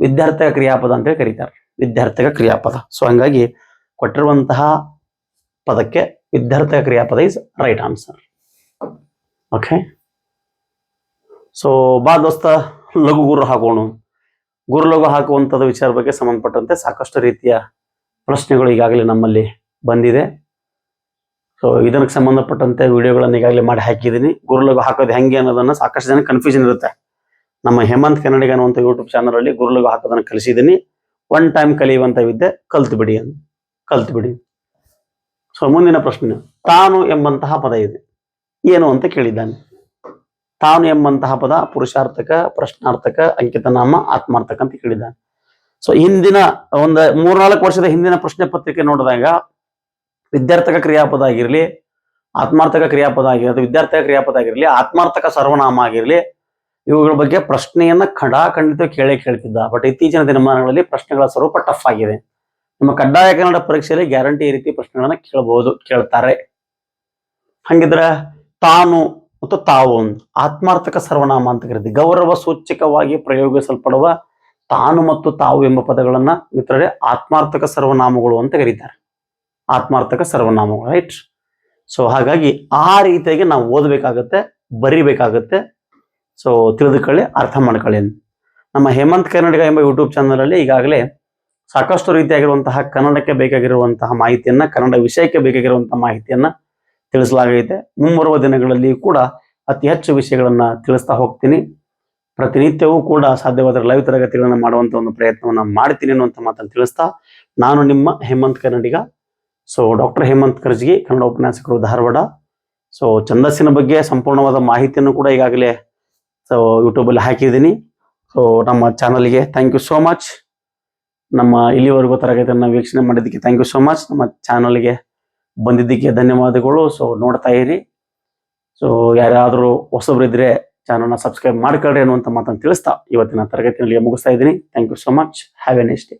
ವಿದ್ಯಾರ್ಥಕ ಕ್ರಿಯಾಪದ ಅಂತೇಳಿ ಕರೀತಾರೆ. ವಿದ್ಯಾರ್ಥಕ ಕ್ರಿಯಾಪದ. ಸೊ ಹಂಗಾಗಿ ಕೊಟ್ಟಿರುವಂತಹ ಪದಕ್ಕೆ ವಿದ್ಯಾರ್ಥಕ ಕ್ರಿಯಾಪದ is right answer. Okay, so ಬಾ ದೋಸ್ತ ಲಘು ಗುರು ಹಾಕೋಣ. ಗುರು ಲಘು ಹಾಕುವಂಥದ್ದು ವಿಚಾರ ಬಗ್ಗೆ ಸಂಬಂಧಪಟ್ಟಂತೆ ಸಾಕಷ್ಟು ರೀತಿಯ ಪ್ರಶ್ನೆಗಳು ಈಗಾಗಲೇ ನಮ್ಮಲ್ಲಿ ಬಂದಿದೆ. ಸೊ ಇದಕ್ಕೆ ಸಂಬಂಧಪಟ್ಟಂತೆ ವಿಡಿಯೋಗಳನ್ನು ಈಗಾಗಲೇ ಮಾಡಿ ಹಾಕಿದ್ದೀನಿ. ಗುರು ಲಘು ಹಾಕೋದು ಹೆಂಗೆ ಅನ್ನೋದನ್ನ ಸಾಕಷ್ಟು ಜನ ಕನ್ಫ್ಯೂಷನ್ ಇರುತ್ತೆ. ನಮ್ಮ ಹೇಮಂತ್ ಕನ್ನಡಿಗ ಅನ್ನುವಂಥ ಯೂಟ್ಯೂಬ್ ಚಾನಲ್ ಅಲ್ಲಿ ಗುರು ಲಘು ಹಾಕೋದನ್ನು ಕಲಿಸಿದ್ದೀನಿ. ಒನ್ ಟೈಮ್ ಕಲಿಯುವಂತ ವಿದ್ಯೆ ಕಲ್ತ್ಬಿಡಿ. ಸೊ ಮುಂದಿನ ಪ್ರಶ್ನೆ, ತಾನು ಎಂಬಂತಹ ಪದ ಇದೆ, ಏನು ಅಂತ ಕೇಳಿದ್ದಾನೆ. ತಾನು ಎಂಬಂತಹ ಪದ ಪುರುಷಾರ್ಥಕ, ಪ್ರಶ್ನಾರ್ಥಕ, ಅಂಕಿತನಾಮ, ಆತ್ಮಾರ್ಥಕ ಅಂತ ಕೇಳಿದ್ದಾನೆ. ಸೊ ಹಿಂದಿನ ಒಂದು 3-4 ವರ್ಷದ ಹಿಂದಿನ ಪ್ರಶ್ನೆ ಪತ್ರಿಕೆ ನೋಡಿದಾಗ ವಿದ್ಯಾರ್ಥಕ ಕ್ರಿಯಾಪದ ಆಗಿರ್ಲಿ, ಆತ್ಮಾರ್ಥಕ ಕ್ರಿಯಾಪದ ಆಗಿರಲಿ, ವಿದ್ಯಾರ್ಥಕ ಕ್ರಿಯಾಪದ ಆಗಿರಲಿ, ಆತ್ಮಾರ್ಥಕ ಸರ್ವನಾಮ ಆಗಿರಲಿ, ಇವುಗಳ ಬಗ್ಗೆ ಪ್ರಶ್ನೆಯನ್ನ ಖಂಡಿತ ಕೇಳ್ತಿದ್ದ. ಬಟ್ ಇತ್ತೀಚಿನ ದಿನಮಾನಗಳಲ್ಲಿ ಪ್ರಶ್ನೆಗಳ ಸ್ವರೂಪ ಟಫ್ ಆಗಿದೆ. ನಿಮ್ಮ ಕಡ್ಡಾಯ ಕನ್ನಡ ಪರೀಕ್ಷೆಯಲ್ಲಿ ಗ್ಯಾರಂಟಿ ಈ ರೀತಿ ಪ್ರಶ್ನೆಗಳನ್ನ ಕೇಳ್ತಾರೆ. ಹಂಗಿದ್ರೆ ತಾನು ಮತ್ತು ತಾವು ಆತ್ಮಾರ್ಥಕ ಸರ್ವನಾಮ ಅಂತ ಕರೀತೀವಿ. ಗೌರವ ಸೂಚಕವಾಗಿ ಪ್ರಯೋಗಿಸಲ್ಪಡುವ ತಾನು ಮತ್ತು ತಾವು ಎಂಬ ಪದಗಳನ್ನ ಮಿತ್ರರೇ ಆತ್ಮಾರ್ಥಕ ಸರ್ವನಾಮಗಳು ಅಂತ ಕರೀತಾರೆ. ಆತ್ಮಾರ್ಥಕ ಸರ್ವನಾಮಗಳು, ರೈಟ್. ಸೊ ಹಾಗಾಗಿ ಆ ರೀತಿಯಾಗಿ ನಾವು ಓದಬೇಕಾಗತ್ತೆ, ಬರಿಬೇಕಾಗತ್ತೆ. ಸೊ ತಿಳಿದುಕೊಳ್ಳಿ, ಅರ್ಥ ಮಾಡ್ಕೊಳ್ಳಿ. ನಮ್ಮ ಹೇಮಂತ್ ಕನ್ನಡಿಗ ಎಂಬ ಯೂಟ್ಯೂಬ್ ಚಾನಲ್ ಅಲ್ಲಿ ಈಗಾಗಲೇ ಸಾಕಷ್ಟು ರೀತಿಯಾಗಿರುವಂತಹ ಕನ್ನಡಕ್ಕೆ ಬೇಕಾಗಿರುವಂತಹ ಮಾಹಿತಿಯನ್ನ, ಕನ್ನಡ ವಿಷಯಕ್ಕೆ ಬೇಕಾಗಿರುವಂತಹ ಮಾಹಿತಿಯನ್ನ ತಿಳಿಸಲಾಗೈತೆ. ಮುಂಬರುವ ದಿನಗಳಲ್ಲಿ ಕೂಡ ಅತಿ ಹೆಚ್ಚು ವಿಷಯಗಳನ್ನ ತಿಳಿಸ್ತಾ ಹೋಗ್ತೀನಿ. ಪ್ರತಿನಿತ್ಯವೂ ಕೂಡ ಸಾಧ್ಯವಾದರೆ ಲೈವ್ ತರಗತಿಗಳನ್ನ ಮಾಡುವಂತ ಒಂದು ಪ್ರಯತ್ನವನ್ನ ಮಾಡ್ತೀನಿ ಅನ್ನುವಂಥ ಮಾತನ್ನು ತಿಳಿಸ್ತಾ, ನಾನು ನಿಮ್ಮ ಹೇಮಂತ್ ಕನ್ನಡಿಗ. ಸೊ ಡಾಕ್ಟರ್ ಹೇಮಂತ್ ಕರ್ಜಗಿ, ಕನ್ನಡ ಉಪನ್ಯಾಸಕರು, ಧಾರವಾಡ. ಸೊ ಛಂದಸ್ಸಿನ ಬಗ್ಗೆ ಸಂಪೂರ್ಣವಾದ ಮಾಹಿತಿಯನ್ನು ಕೂಡ ಈಗಾಗಲೇ ಯೂಟ್ಯೂಬಲ್ಲಿ ಹಾಕಿದ್ದೀನಿ. ಸೊ ನಮ್ಮ ಚಾನಲ್ಗೆ ಥ್ಯಾಂಕ್ ಯು ಸೋ ಮಚ್. ನಮ್ಮ ಇಲ್ಲಿವರೆಗೂ ತರಗತಿಯನ್ನು ವೀಕ್ಷಣೆ ಮಾಡಿದ್ದಕ್ಕೆ ಥ್ಯಾಂಕ್ ಯು ಸೋ ಮಚ್. ನಮ್ಮ ಚಾನಲ್ಗೆ ಬಂದಿದ್ದಕ್ಕೆ ಧನ್ಯವಾದಗಳು. ಸೊ ನೋಡ್ತಾ ಇರಿ. ಸೊ ಯಾರಾದರೂ ಹೊಸಬ್ರಿದ್ರೆ ಚಾನಲ್ನ ಸಬ್ಸ್ಕ್ರೈಬ್ ಮಾಡ್ಕೊಳ್ರಿ ಅನ್ನುವಂಥ ಮಾತನ್ನು ತಿಳಿಸ್ತಾ ಇವತ್ತಿನ ತರಗತಿಯಲ್ಲಿ ಮುಗಿಸ್ತಾ ಇದ್ದೀನಿ. Thank you so much. Have a nice day.